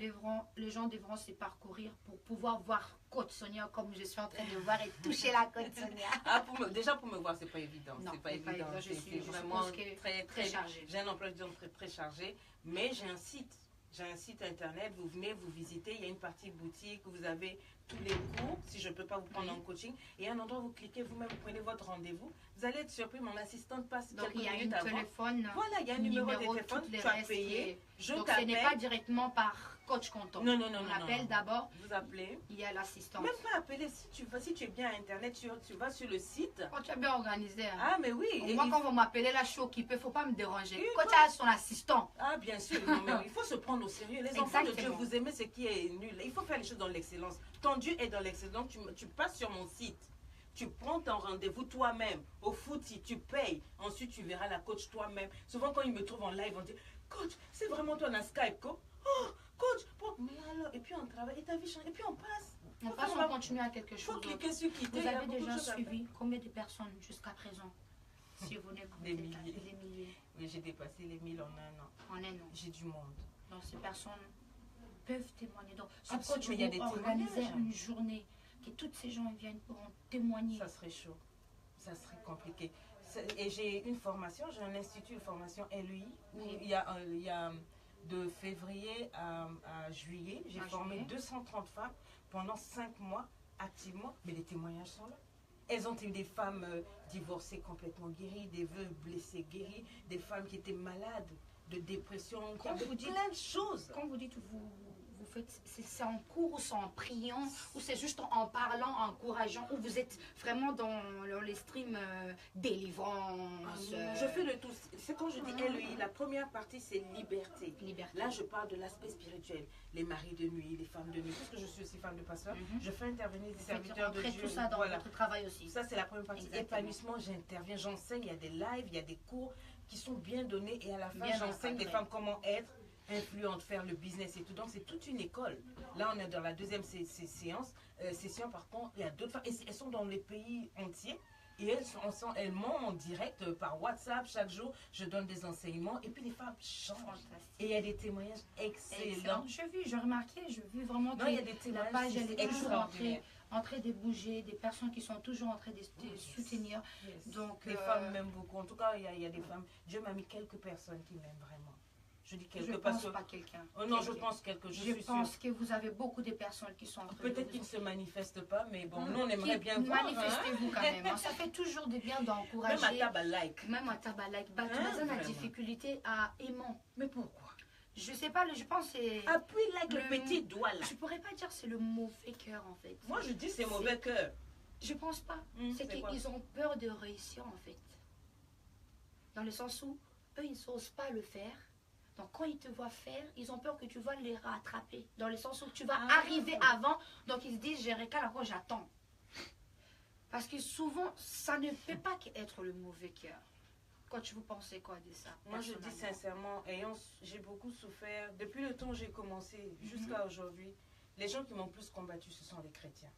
[SPEAKER 1] les gens devront se parcourir pour pouvoir voir Coach Sonia comme je suis en train de voir et toucher la Coach Sonia?
[SPEAKER 2] Déjà, pour me voir, c'est pas évident.
[SPEAKER 1] C'est pas évident. Je suis vraiment très chargée.
[SPEAKER 2] J'ai un emploi du temps très chargé, mais j'ai un site. J'ai un site internet, vous venez, vous visitez, il y a une partie boutique, vous avez tous les cours, si je ne peux pas vous prendre en coaching. Et à un endroit, vous cliquez vous-même, vous prenez votre rendez-vous. Vous allez être surpris, mon assistante passe
[SPEAKER 1] donc,
[SPEAKER 2] quelques minutes avant.
[SPEAKER 1] Téléphone,
[SPEAKER 2] voilà, il y a un numéro de téléphone, tu as payé, je
[SPEAKER 1] donc ce n'est pas directement par coach content.
[SPEAKER 2] Non.
[SPEAKER 1] On appelle d'abord.
[SPEAKER 2] Vous appelez.
[SPEAKER 1] Il y a l'assistante.
[SPEAKER 2] Même pas appeler, si tu es bien à Internet, tu vas sur le site.
[SPEAKER 1] Quand tu es bien organisé. Hein.
[SPEAKER 2] Ah, mais oui.
[SPEAKER 1] Moi, quand vous m'appelez là, je suis occupée, il ne faut pas me déranger. Quand tu as son assistant.
[SPEAKER 2] Ah, bien sûr. Non, mais il faut se prendre au sérieux. Les enfants de Dieu, vous aimez ce qui est nul. Il faut faire les choses dans l'excellence. Ton Dieu est dans l'excellence. Tu passes sur mon site. Tu prends ton rendez-vous toi-même. Au footy, tu payes. Ensuite, tu verras la coach toi-même. Souvent, quand ils me trouvent en live, on dit, coach, c'est vraiment toi dans Skype, quoi? Oh, coach, mais alors, et puis on travaille, et ta vie change, et puis on passe.
[SPEAKER 1] On continue à quelque chose.
[SPEAKER 2] Faut cliquer sur quitter.
[SPEAKER 1] Vous avez déjà suivi combien de personnes jusqu'à présent? Si vous venez
[SPEAKER 2] des milliers. Oui, j'ai dépassé les 1000 en un an.
[SPEAKER 1] En un an.
[SPEAKER 2] J'ai du monde.
[SPEAKER 1] Donc ces personnes peuvent témoigner. Donc
[SPEAKER 2] si coach vous
[SPEAKER 1] organisez une journée, que toutes ces gens viennent pour en témoigner.
[SPEAKER 2] Ça serait chaud. Ça serait compliqué. Et j'ai une formation, j'ai un institut de formation LEI où il y a de février à juillet, j'ai formé 230 femmes pendant 5 mois activement, mais les témoignages sont là. Elles ont été des femmes divorcées complètement guéries, des veuves blessées guéries, des femmes qui étaient malades de dépression, plein de choses.
[SPEAKER 1] Quand vous dites vous faites, c'est en cours ou c'est en priant ou c'est juste en parlant, en encourageant ou vous êtes vraiment dans les streams délivrance?
[SPEAKER 2] Je fais le tout. C'est quand je dis LEI, la première partie c'est liberté. Là je parle de l'aspect spirituel. Les maris de nuit, les femmes de nuit, parce que je suis aussi femme de pasteur, je fais intervenir des serviteurs de Dieu.
[SPEAKER 1] Tout ça dans votre travail aussi.
[SPEAKER 2] Ça c'est la première partie. Épanouissement, j'interviens, j'enseigne, il y a des lives, il y a des cours qui sont bien donnés et à la fin j'enseigne des femmes comment être influente, faire le business et tout. Donc c'est toute une école. Là on est dans la deuxième session. Par contre, il y a d'autres femmes et elles sont dans les pays entiers. Et elles m'ont en direct par WhatsApp chaque jour. Je donne des enseignements. Et puis les femmes changent.
[SPEAKER 1] Fantastique.
[SPEAKER 2] Et il y a des témoignages excellents.
[SPEAKER 1] J'ai remarqué, j'ai vu vraiment
[SPEAKER 2] Non,
[SPEAKER 1] que
[SPEAKER 2] il y a des
[SPEAKER 1] la
[SPEAKER 2] témoignages
[SPEAKER 1] page, elle est toujours
[SPEAKER 2] extraordinaires.
[SPEAKER 1] en train de bouger, des personnes qui sont toujours en train de soutenir.
[SPEAKER 2] Yes.
[SPEAKER 1] Donc,
[SPEAKER 2] les femmes m'aiment beaucoup. En tout cas, il y a des femmes. Dieu m'a mis quelques personnes qui m'aiment vraiment. Je dis
[SPEAKER 1] je
[SPEAKER 2] quelques
[SPEAKER 1] ne
[SPEAKER 2] parce
[SPEAKER 1] pense
[SPEAKER 2] que.
[SPEAKER 1] pas quelqu'un.
[SPEAKER 2] Oh non, je pense quelques.
[SPEAKER 1] Je
[SPEAKER 2] suis
[SPEAKER 1] pense
[SPEAKER 2] sûre.
[SPEAKER 1] que vous avez beaucoup de personnes qui sont en train
[SPEAKER 2] Peut-être
[SPEAKER 1] de
[SPEAKER 2] qu'ils
[SPEAKER 1] vous...
[SPEAKER 2] ne se manifestent pas, mais bon, nous on aimerait bien voir.
[SPEAKER 1] Manifestez-vous quand même. Hein. Ça fait toujours du bien d'encourager.
[SPEAKER 2] Même à table à like.
[SPEAKER 1] Même à table à like. Bah, tu
[SPEAKER 2] Hein,
[SPEAKER 1] as la
[SPEAKER 2] vraiment.
[SPEAKER 1] difficulté à aimant.
[SPEAKER 2] Mais pourquoi?
[SPEAKER 1] Je sais pas, je pense que c'est...
[SPEAKER 2] Appuie like le
[SPEAKER 1] Le-
[SPEAKER 2] petit doigt là.
[SPEAKER 1] Je pourrais pas dire c'est le mauvais cœur en fait.
[SPEAKER 2] Moi je dis c'est mauvais cœur.
[SPEAKER 1] Je pense pas. C'est
[SPEAKER 2] c'est quoi?
[SPEAKER 1] qu'ils ont peur de réussir en fait. Dans le sens où eux ils n'osent pas le faire. Donc quand ils te voient faire, ils ont peur que tu vas les rattraper. Dans le sens où tu vas arriver avant. Donc ils se disent j'ai récalé encore j'attends. Parce que souvent ça ne peut pas qu'être le mauvais cœur. Quand vous pensez quoi de ça?
[SPEAKER 2] Moi je dis
[SPEAKER 1] personnellement?
[SPEAKER 2] sincèrement, j'ai beaucoup souffert. Depuis le temps où j'ai commencé jusqu'à aujourd'hui, les gens qui m'ont plus combattu ce sont les chrétiens.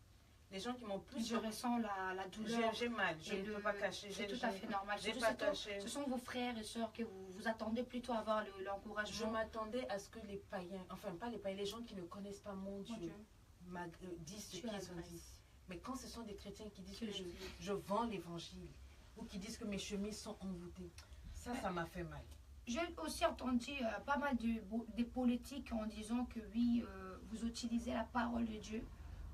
[SPEAKER 2] Les gens qui m'ont plus...
[SPEAKER 1] Je ressens la douleur.
[SPEAKER 2] J'ai mal, je
[SPEAKER 1] Et
[SPEAKER 2] ne peux pas cacher.
[SPEAKER 1] C'est tout à fait normal.
[SPEAKER 2] J'ai
[SPEAKER 1] Surtout,
[SPEAKER 2] pas caché.
[SPEAKER 1] ce sont vos frères et sœurs que vous attendez plutôt à avoir
[SPEAKER 2] Je
[SPEAKER 1] l'encouragement.
[SPEAKER 2] m'attendais à ce que les païens, enfin pas les païens, les gens qui ne connaissent pas mon
[SPEAKER 1] Mon
[SPEAKER 2] Dieu,
[SPEAKER 1] Dieu.
[SPEAKER 2] disent ce
[SPEAKER 1] Tu as la
[SPEAKER 2] qu'ils ont
[SPEAKER 1] grâce.
[SPEAKER 2] dit. Mais quand ce sont des chrétiens qui disent
[SPEAKER 1] Tu
[SPEAKER 2] que
[SPEAKER 1] le dis.
[SPEAKER 2] je vends l'évangile, ou qui disent que mes chemises sont envoûtées, ça m'a fait mal.
[SPEAKER 1] J'ai aussi entendu pas mal des politiques en disant que oui, vous utilisez la parole de Dieu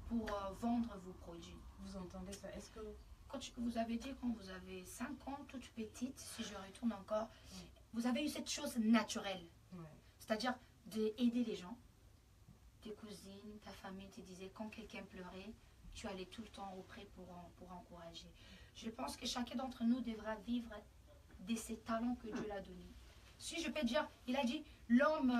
[SPEAKER 1] pour vendre vos produits.
[SPEAKER 2] Vous entendez ça? Est-ce que...
[SPEAKER 1] Quand vous avez dit quand vous avez 5 ans, toute petite, si je retourne encore, vous avez eu cette chose naturelle.
[SPEAKER 2] Ouais.
[SPEAKER 1] C'est-à-dire d'aider les gens. Tes cousines, ta famille te disaient quand quelqu'un pleurait, tu allais tout le temps auprès pour encourager. Je pense que chacun d'entre nous devra vivre de ces talents que Dieu l'a donnés. Si je peux dire, il a dit, l'homme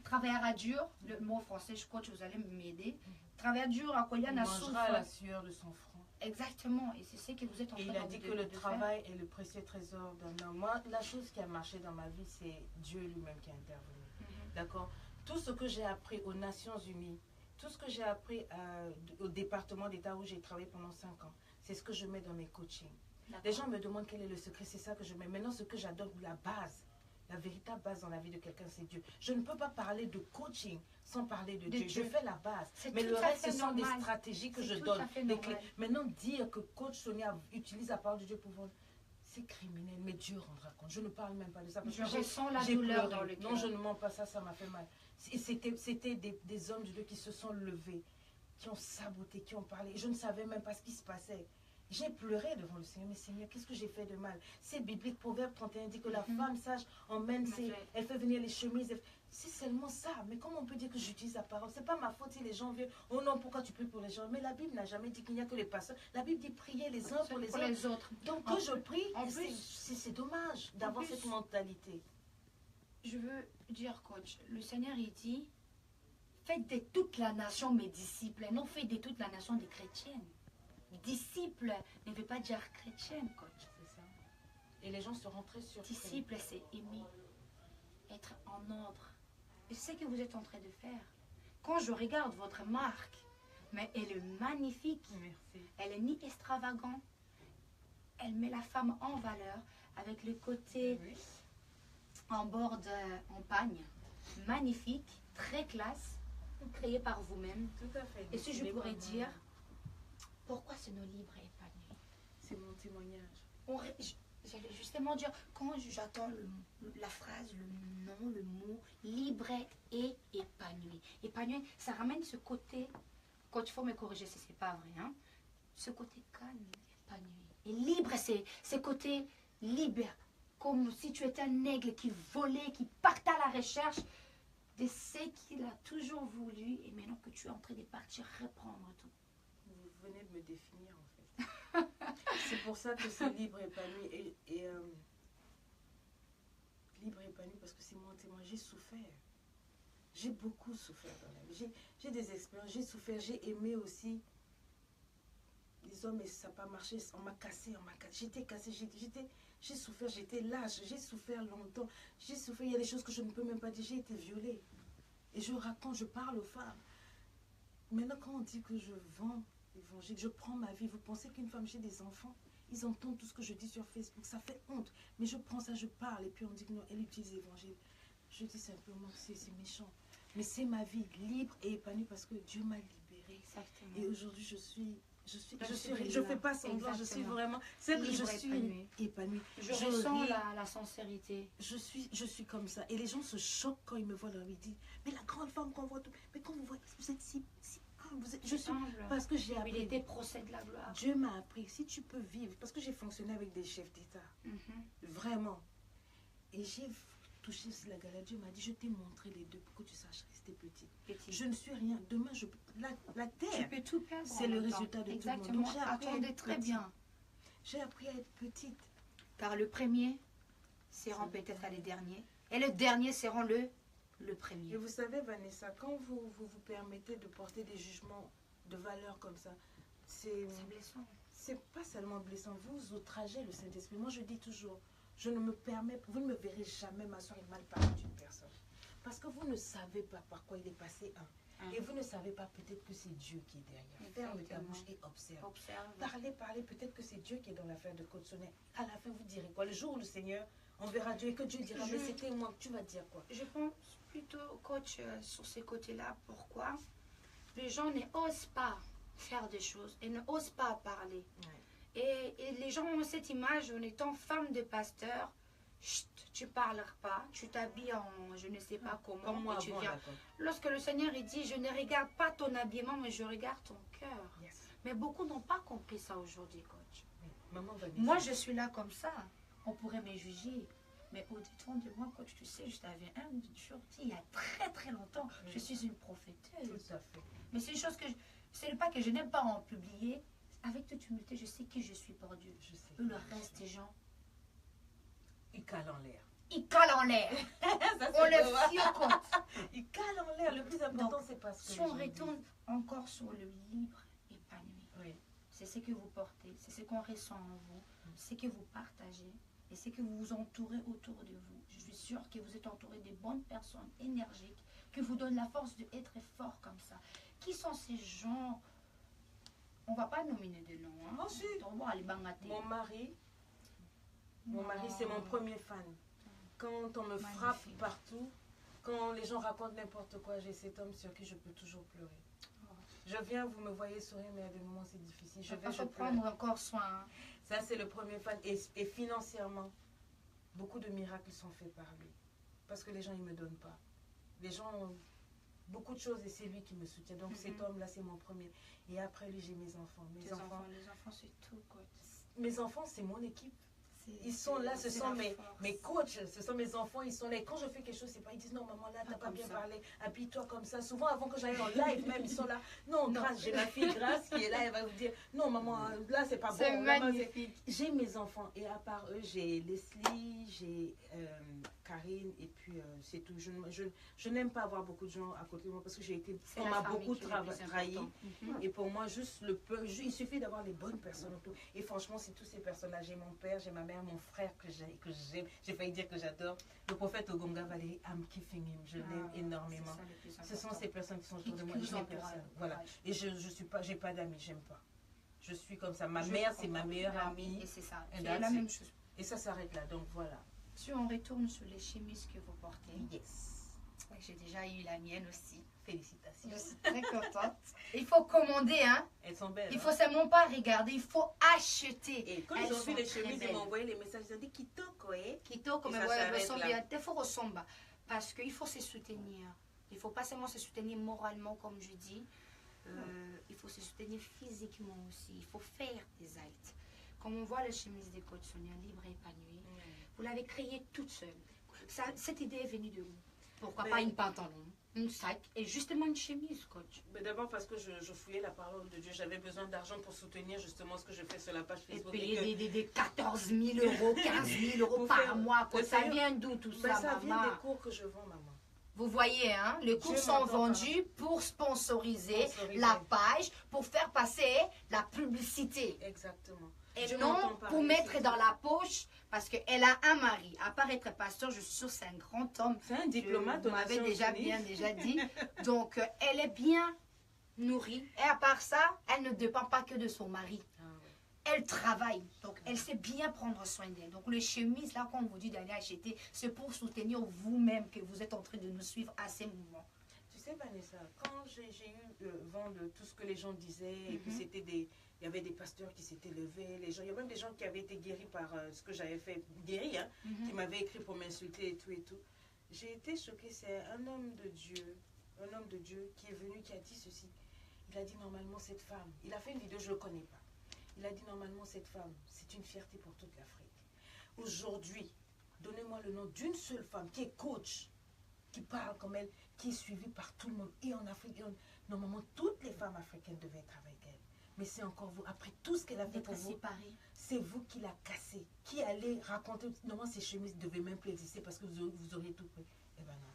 [SPEAKER 1] travaillera dur, le mot français, je crois que vous allez m'aider, travaillera dur à quoi il y
[SPEAKER 2] Il
[SPEAKER 1] en a
[SPEAKER 2] mangera la sueur de son front.
[SPEAKER 1] Exactement, et c'est ce que vous êtes en train
[SPEAKER 2] Et
[SPEAKER 1] de
[SPEAKER 2] il a dit que le
[SPEAKER 1] de faire.
[SPEAKER 2] travail est le précieux trésor d'un homme. Moi, la chose qui a marché dans ma vie, c'est Dieu lui-même qui a intervenu.
[SPEAKER 1] Mhm.
[SPEAKER 2] D'accord? Tout ce que j'ai appris aux Nations Unies, tout ce que j'ai appris au département d'État où j'ai travaillé pendant 5 ans, c'est ce que je mets dans mes coachings.
[SPEAKER 1] D'accord.
[SPEAKER 2] Les gens me demandent quel est le secret, c'est ça que je mets. Maintenant, ce que j'adore, la base, la véritable base dans la vie de quelqu'un, c'est Dieu. Je ne peux pas parler de coaching sans parler de Dieu.
[SPEAKER 1] Dieu.
[SPEAKER 2] Je fais la base.
[SPEAKER 1] C'est
[SPEAKER 2] Mais
[SPEAKER 1] tout
[SPEAKER 2] le
[SPEAKER 1] à
[SPEAKER 2] reste,
[SPEAKER 1] fait
[SPEAKER 2] ce sont des
[SPEAKER 1] normal.
[SPEAKER 2] stratégies que
[SPEAKER 1] C'est
[SPEAKER 2] je
[SPEAKER 1] tout
[SPEAKER 2] donne,
[SPEAKER 1] à fait
[SPEAKER 2] des
[SPEAKER 1] normal.
[SPEAKER 2] clés. Maintenant, dire que coach Sonia utilise la parole de Dieu pour vendre, c'est criminel, mais Dieu rendra compte. Je ne parle même pas de ça. Parce
[SPEAKER 1] Je
[SPEAKER 2] que
[SPEAKER 1] ressens la
[SPEAKER 2] j'ai
[SPEAKER 1] douleur
[SPEAKER 2] pleuré.
[SPEAKER 1] dans le cœur.
[SPEAKER 2] Non, je ne mens pas, ça m'a fait mal. C'était des hommes de Dieu qui se sont levés, qui ont saboté, qui ont parlé. Je ne savais même pas ce qui se passait. J'ai pleuré devant le Seigneur, mais Seigneur, qu'est-ce que j'ai fait de mal? C'est biblique, Proverbe 31 dit que la femme sage emmène elle fait venir les chemises. C'est seulement ça, mais comment on peut dire que j'utilise la parole? C'est pas ma faute si les gens viennent, oh non, pourquoi tu pries pour les gens? Mais la Bible n'a jamais dit qu'il n'y a que les pasteurs. La Bible dit prier les uns pour les autres. Donc que je prie, c'est dommage d'avoir cette mentalité.
[SPEAKER 1] Je veux dire, coach, le Seigneur, il dit, faites de toute la nation mes disciples, non faites de toute la nation des chrétiennes. Disciple ne veut pas dire chrétienne, coach.
[SPEAKER 2] C'est ça. Et les gens seront très surpris.
[SPEAKER 1] Disciple, c'est aimer, être en ordre. Et c'est ce que vous êtes en train de faire. Quand je regarde votre marque, mais elle est magnifique.
[SPEAKER 2] Merci.
[SPEAKER 1] Elle est ni extravagante. Elle met la femme en valeur avec le côté
[SPEAKER 2] Oui.
[SPEAKER 1] en bord en pagne. Magnifique, très classe, créé par vous-même.
[SPEAKER 2] Tout à fait.
[SPEAKER 1] Et si je
[SPEAKER 2] Décidé
[SPEAKER 1] pourrais
[SPEAKER 2] par moi.
[SPEAKER 1] dire, pourquoi c'est nos livres épanouis?
[SPEAKER 2] C'est mon témoignage.
[SPEAKER 1] J'allais justement dire, quand j'attends la phrase, le nom, le mot, libre et épanoui. Épanoui, ça ramène ce côté, quand il faut me corriger si ce n'est pas vrai, hein, ce côté calme, épanoui. Et libre, c'est ce côté libre, comme si tu étais un aigle qui volait, qui partait à la recherche de ce qu'il a toujours voulu et maintenant que tu es en train de partir reprendre tout.
[SPEAKER 2] Vous venez de me définir en fait. C'est pour ça que c'est libre épanoui. Libre épanoui parce que c'est mon témoin. J'ai souffert. J'ai beaucoup souffert dans la vie. J'ai des expériences. J'ai souffert. J'ai aimé aussi les hommes et ça n'a pas marché. On m'a cassé. J'étais cassée. J'ai souffert. J'étais lâche. J'ai souffert longtemps. J'ai souffert. Il y a des choses que je ne peux même pas dire. J'ai été violée. Et je raconte, je parle aux femmes. Maintenant, quand on dit que je vends Évangile, je prends ma vie. Vous pensez qu'une femme, j'ai des enfants? Ils entendent tout ce que je dis sur Facebook. Ça fait honte. Mais je prends ça, je parle. Et puis on dit que non, elle utilise l'évangile. Je dis simplement que c'est méchant. Mais c'est ma vie libre et épanouie parce que Dieu m'a libérée.
[SPEAKER 1] Exactement.
[SPEAKER 2] Et aujourd'hui, je fais pas semblant. Je suis vraiment, c'est que je suis épanouie.
[SPEAKER 1] Je ressens la sincérité.
[SPEAKER 2] Je suis comme ça. Et les gens se choquent quand ils me voient dans la vie. Ils disent, mais la grande femme qu'on voit tout. Mais quand vous voyez, vous êtes si humble. Je suis
[SPEAKER 1] humble.
[SPEAKER 2] Parce que j'ai appris.
[SPEAKER 1] Il était procès de la gloire.
[SPEAKER 2] Dieu m'a appris, si tu peux vivre, parce que j'ai fonctionné avec des chefs d'État. Vraiment. Et j'ai touché sur la galère. Dieu m'a dit, je t'ai montré les deux pour que tu saches rester petite. Je ne suis rien. Demain, la terre,
[SPEAKER 1] tu peux tout perdre.
[SPEAKER 2] C'est le résultat de
[SPEAKER 1] exactement.
[SPEAKER 2] tout le monde. Donc,
[SPEAKER 1] Attendez très bien.
[SPEAKER 2] J'ai appris à être petite.
[SPEAKER 1] Car le premier seront peut-être les derniers. Et le dernier seront le premier.
[SPEAKER 2] Et vous savez, Vanessa, quand vous permettez de porter des jugements de valeur comme ça, c'est
[SPEAKER 1] blessant.
[SPEAKER 2] C'est pas seulement blessant. Vous outragez le Saint-Esprit. Moi, je dis toujours, je ne me permets, vous ne me verrez jamais m'asseoir et mal parler d'une personne. Parce que vous ne savez pas par quoi il est passé un. Et vous ne savez pas peut-être que c'est Dieu qui est derrière. Ferme ta bouche et observe. Parlez, peut-être que c'est Dieu qui est dans l'affaire de Côte-Sonnet. À la fin, vous direz quoi? Le jour où le Seigneur, on verra Dieu et que Dieu dira, mais c'était moi, tu vas dire quoi?
[SPEAKER 1] Je pense plutôt, coach, sur ces côtés-là. Pourquoi? Les gens n'osent pas faire des choses et n'osent pas parler. Et les gens ont cette image en étant femme de pasteur. Chut, tu ne parles pas, tu t'habilles en je ne sais pas comment.
[SPEAKER 2] Comme moi
[SPEAKER 1] et tu
[SPEAKER 2] avant,
[SPEAKER 1] viens. Lorsque le Seigneur il dit, je ne regarde pas ton habillement, mais je regarde ton cœur. Mais beaucoup n'ont pas compris ça aujourd'hui, coach.
[SPEAKER 2] Maman
[SPEAKER 1] moi, je suis là comme ça. On pourrait me juger. Mais au-dedans de moi, coach, tu sais, je t'avais un jour dit, il y a très très longtemps, je suis une prophéteuse.
[SPEAKER 2] Tout à fait.
[SPEAKER 1] Mais c'est une chose que c'est pas que je n'aime pas en publier. Avec toute humilité, je sais qui je suis pour Dieu.
[SPEAKER 2] Je sais.
[SPEAKER 1] Le reste des gens,
[SPEAKER 2] ils calent en l'air.
[SPEAKER 1] Ils calent en l'air. On le fit au compte.
[SPEAKER 2] Ils calent en l'air. Le plus important, c'est parce que
[SPEAKER 1] si on retourne encore sur le libre épanoui, c'est ce que vous portez, c'est ce qu'on ressent en vous, c'est ce que vous partagez et c'est que vous vous entourez autour de vous. Je suis sûre que vous êtes entouré de bonnes personnes énergiques qui vous donnent la force d'être fort comme ça. Qui sont ces gens? On ne va pas nominer de noms. Hein?
[SPEAKER 2] Mon mari, c'est mon premier fan. Quand on me frappe partout, quand les gens racontent n'importe quoi, j'ai cet homme sur qui je peux toujours pleurer. Je viens, vous me voyez sourire, mais à des moments c'est difficile. Je vais
[SPEAKER 1] prendre encore soin. Hein.
[SPEAKER 2] Ça, c'est le premier fan. Et financièrement, beaucoup de miracles sont faits par lui. Parce que les gens, ils ne me donnent pas. Les gens ont beaucoup de choses et c'est lui qui me soutient. Donc cet homme-là, c'est mon premier. Et après lui, j'ai mes enfants. Les enfants,
[SPEAKER 1] c'est tout, coach.
[SPEAKER 2] Mes enfants, c'est mon équipe. Ils sont là, ce sont mes coachs, ce sont mes enfants, ils sont là. Et quand je fais quelque chose, c'est pas, ils disent non, maman, là, t'as pas bien parlé, habille-toi comme ça. Souvent, avant que j'aille en live, même, ils sont là. Non, Grâce, j'ai ma fille Grâce qui est là, elle va vous dire non, maman, là, c'est pas bon.
[SPEAKER 1] C'est magnifique.
[SPEAKER 2] J'ai mes enfants et à part eux, j'ai Leslie, j'ai Karine et puis c'est tout. Je n'aime pas avoir beaucoup de gens à côté de moi parce que on m'a beaucoup travaillé. Et pour moi, juste il suffit d'avoir les bonnes personnes autour. Et franchement, c'est toutes ces personnes-là. J'ai mon père, j'ai ma mère, mon frère que j'aime, j'ai failli dire que j'adore. Le prophète Ogonga Valérie, I'm keeping him, je l'aime énormément. Ce sont ces personnes qui sont autour de moi. Voilà. Et je suis pas, j'ai pas d'amis, j'aime pas. Je suis comme ça. Ma mère, c'est ma meilleure amie.
[SPEAKER 1] Et c'est ça.
[SPEAKER 2] C'est
[SPEAKER 1] la même chose.
[SPEAKER 2] Et ça s'arrête là. Donc voilà.
[SPEAKER 1] Si on retourne sur les chemises que vous portez.
[SPEAKER 2] Yes.
[SPEAKER 1] J'ai déjà eu la mienne aussi.
[SPEAKER 2] Félicitations.
[SPEAKER 1] Je suis très contente. Il faut commander, hein.
[SPEAKER 2] Elles sont belles.
[SPEAKER 1] Il faut seulement pas regarder, il faut acheter.
[SPEAKER 2] Et quand ils ont vu les chemises, ils m'ont envoyé les messages, ils ont dit Kitoko,
[SPEAKER 1] Kitoko, mais voilà, il faut ressembler. Parce qu'il faut se soutenir. Il ne faut pas seulement se soutenir moralement, comme je dis. Il faut se soutenir physiquement aussi. Il faut faire des actes. Comme on voit la chemise des coachs Sonia, libre et épanouie, vous l'avez créée toute seule. Cette idée est venue de vous. Pourquoi pas une pantalon, une sac et justement une chemise, coach?
[SPEAKER 2] D'abord parce que je fouillais la parole de Dieu. J'avais besoin d'argent pour soutenir justement ce que je fais sur la page Facebook.
[SPEAKER 1] Et payer des 14 000 euros, 15 000 euros par mois. Ça vient d'où tout ça,
[SPEAKER 2] ça vient des cours que je vends, maman.
[SPEAKER 1] Vous voyez, hein, les cours sont vendus pour sponsoriser la page, pour faire passer la publicité.
[SPEAKER 2] Exactement.
[SPEAKER 1] Et non pour mettre dans la poche, parce qu'elle a un mari. À part être pasteur, je suis sûre que c'est un grand homme.
[SPEAKER 2] C'est un diplomate.
[SPEAKER 1] Vous m'avez déjà dit. Donc, elle est bien
[SPEAKER 3] nourrie. Et à part ça, elle ne dépend pas que de son mari. Elle travaille, donc elle sait bien prendre soin d'elle. Donc les chemises, là, qu'on vous dit d'aller acheter, c'est pour soutenir vous-même que vous êtes en train de nous suivre à ces moments.
[SPEAKER 2] Tu sais, Vanessa, quand j'ai eu vent de tout ce que les gens disaient, et que c'était des... Il y avait des pasteurs qui s'étaient levés, les gens, il y a même des gens qui avaient été guéris par ce que j'avais fait, guéris, hein, qui m'avaient écrit pour m'insulter et tout et tout. J'ai été choquée, c'est un homme de Dieu qui est venu, qui a dit ceci. Il a dit normalement cette femme, il a fait une vidéo, je ne le connais pas. Il a dit normalement cette femme, c'est une fierté pour toute l'Afrique. Aujourd'hui, donnez-moi le nom d'une seule femme qui est coach, qui parle comme elle, qui est suivie par tout le monde. Et en Afrique, normalement, toutes les femmes africaines devaient être avec elle. Mais c'est encore vous, après tout ce qu'elle a fait pour vous, c'est vous qui l'a cassé. Qui allait raconter, normalement ces chemises ne devaient même plus exister parce que vous auriez tout pris. Eh ben non.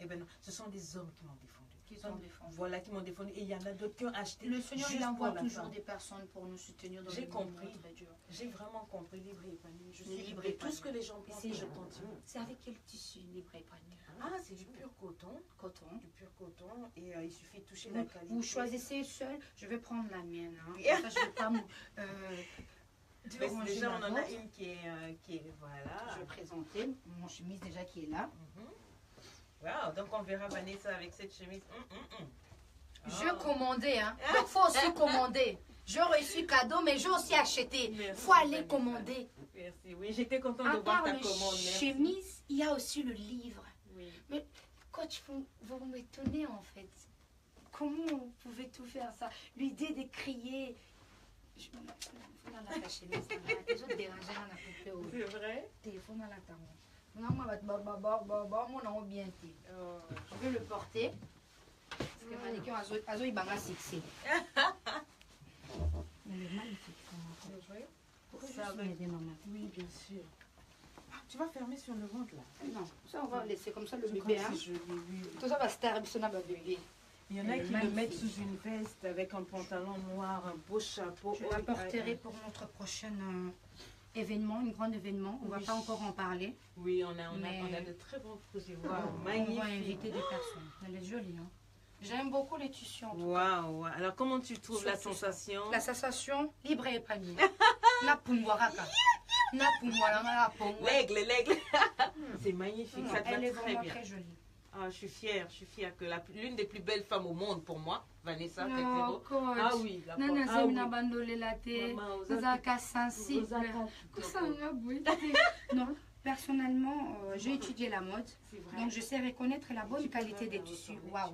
[SPEAKER 2] Eh ben non, ce sont des hommes qui m'ont défendu. Voilà, qui m'ont défendu. Et il y en a d'autres qui ont acheté.
[SPEAKER 3] Le Seigneur, il envoie toujours des personnes pour nous soutenir dans
[SPEAKER 2] le monde très dur. J'ai vraiment compris, libre et épanoui. Je suis libre et tout ce que les gens pensent, je continue.
[SPEAKER 3] C'est avec quel tissu, libre et épanoui?
[SPEAKER 2] Ah, c'est du pur coton. Du pur coton. Et il suffit de toucher la qualité.
[SPEAKER 3] Vous choisissez seul. Je vais prendre la mienne. Hein. Ça, je vais pas
[SPEAKER 2] déjà, on en a une qui est voilà.
[SPEAKER 3] Je vais présenter mon chemise déjà qui est là.
[SPEAKER 2] Wow, donc on verra Vanessa avec cette chemise.
[SPEAKER 3] Je commandais, hein. Donc il faut aussi commander. J'ai reçu cadeau, mais j'ai aussi acheté. Il faut aller commander.
[SPEAKER 2] Merci, oui, j'étais contente de voir ta commande.
[SPEAKER 3] Chemise, il y a aussi le livre. Oui. Mais coach, vous m'étonnez en fait. Comment vous pouvez tout faire ça? L'idée de crier. C'est vrai? Téléphone à la table. Non, je vais le porter. Parce que manicure Azo il banga sexy. Il est magnifique.
[SPEAKER 2] Oui, bien sûr. Ah, tu vas fermer sur le ventre là?
[SPEAKER 3] Non, ça on va laisser comme ça le bébé. Hein. Tout ça va se taire, bébé.
[SPEAKER 2] Il y en a qui le mettent sous une veste avec un pantalon noir, un beau chapeau.
[SPEAKER 3] Je l'apporterai pour notre prochain événement, un grand événement. On ne va pas encore en parler.
[SPEAKER 2] Oui, on a de très bons projets. Wow, magnifique.
[SPEAKER 3] On va inviter des personnes. Elle est jolie. Hein. J'aime beaucoup les tissus en tout
[SPEAKER 2] cas. Waouh. Alors, comment tu trouves la sensation?
[SPEAKER 3] La sensation libre et épanouie.
[SPEAKER 2] L'aigle. C'est magnifique. Ça te
[SPEAKER 3] elle est
[SPEAKER 2] va
[SPEAKER 3] vraiment
[SPEAKER 2] très bien.
[SPEAKER 3] Très jolie.
[SPEAKER 2] Ah, je suis fière que l'une des plus belles femmes au monde pour moi, Vanessa
[SPEAKER 3] Tekero.
[SPEAKER 2] Ah oui, la
[SPEAKER 3] Non, personnellement, j'ai étudié la mode, donc je sais reconnaître la bonne qualité des tissus. Waouh.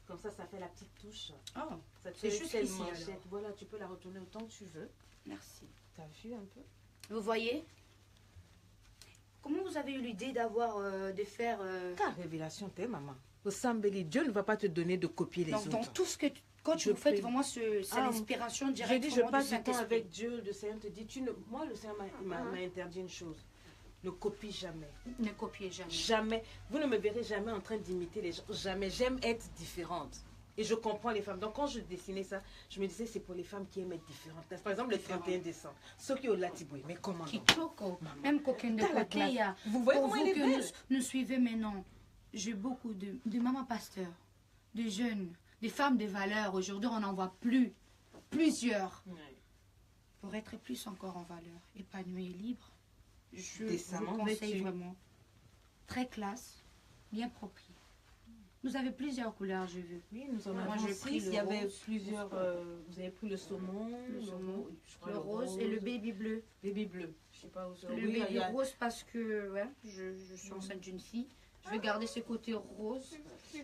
[SPEAKER 2] Comme ça fait la petite touche.
[SPEAKER 3] Oh,
[SPEAKER 2] c'est juste ici. Voilà, tu peux la retourner autant que tu veux.
[SPEAKER 3] Merci.
[SPEAKER 2] T'as vu un peu?
[SPEAKER 3] Vous voyez? Comment vous avez eu l'idée d'avoir, de faire...
[SPEAKER 2] Ta révélation, t'es maman. Au Sambeli, Dieu ne va pas te donner de copier les autres.
[SPEAKER 3] Dans tout ce que quand vous faites, vraiment, c'est l'inspiration directe.
[SPEAKER 2] J'ai dit, je passe du temps avec Dieu. Le Seigneur te dit, moi, le Seigneur m'a interdit une chose. Ne copie jamais.
[SPEAKER 3] Ne copiez jamais.
[SPEAKER 2] Jamais. Vous ne me verrez jamais en train d'imiter les gens. Jamais. J'aime être différente. Et je comprends les femmes. Donc, quand je dessinais ça, je me disais, c'est pour les femmes qui aiment être différentes. Par exemple, le 31 décembre. Ceux qui ont Latiboué. Mais comment?
[SPEAKER 3] Même coquin de côté, il y a.
[SPEAKER 2] Vous voyez comment il est belle?
[SPEAKER 3] Nous suivez maintenant. J'ai beaucoup de mamans pasteurs, de jeunes, des femmes de valeur. Aujourd'hui, on en voit plusieurs. Oui. Pour être plus encore en valeur, épanouie et libre, je vous conseille vraiment. Très classe, bien propre. Vous avez plusieurs couleurs, j'ai vu.
[SPEAKER 2] Oui, nous en avons 6. Il y avait plusieurs. Vous avez pris le saumon,
[SPEAKER 3] le rose et le baby bleu.
[SPEAKER 2] Baby bleu. Je sais pas où ça.
[SPEAKER 3] Le baby rose parce que ouais, je suis enceinte d'une fille. Je vais garder ce côté rose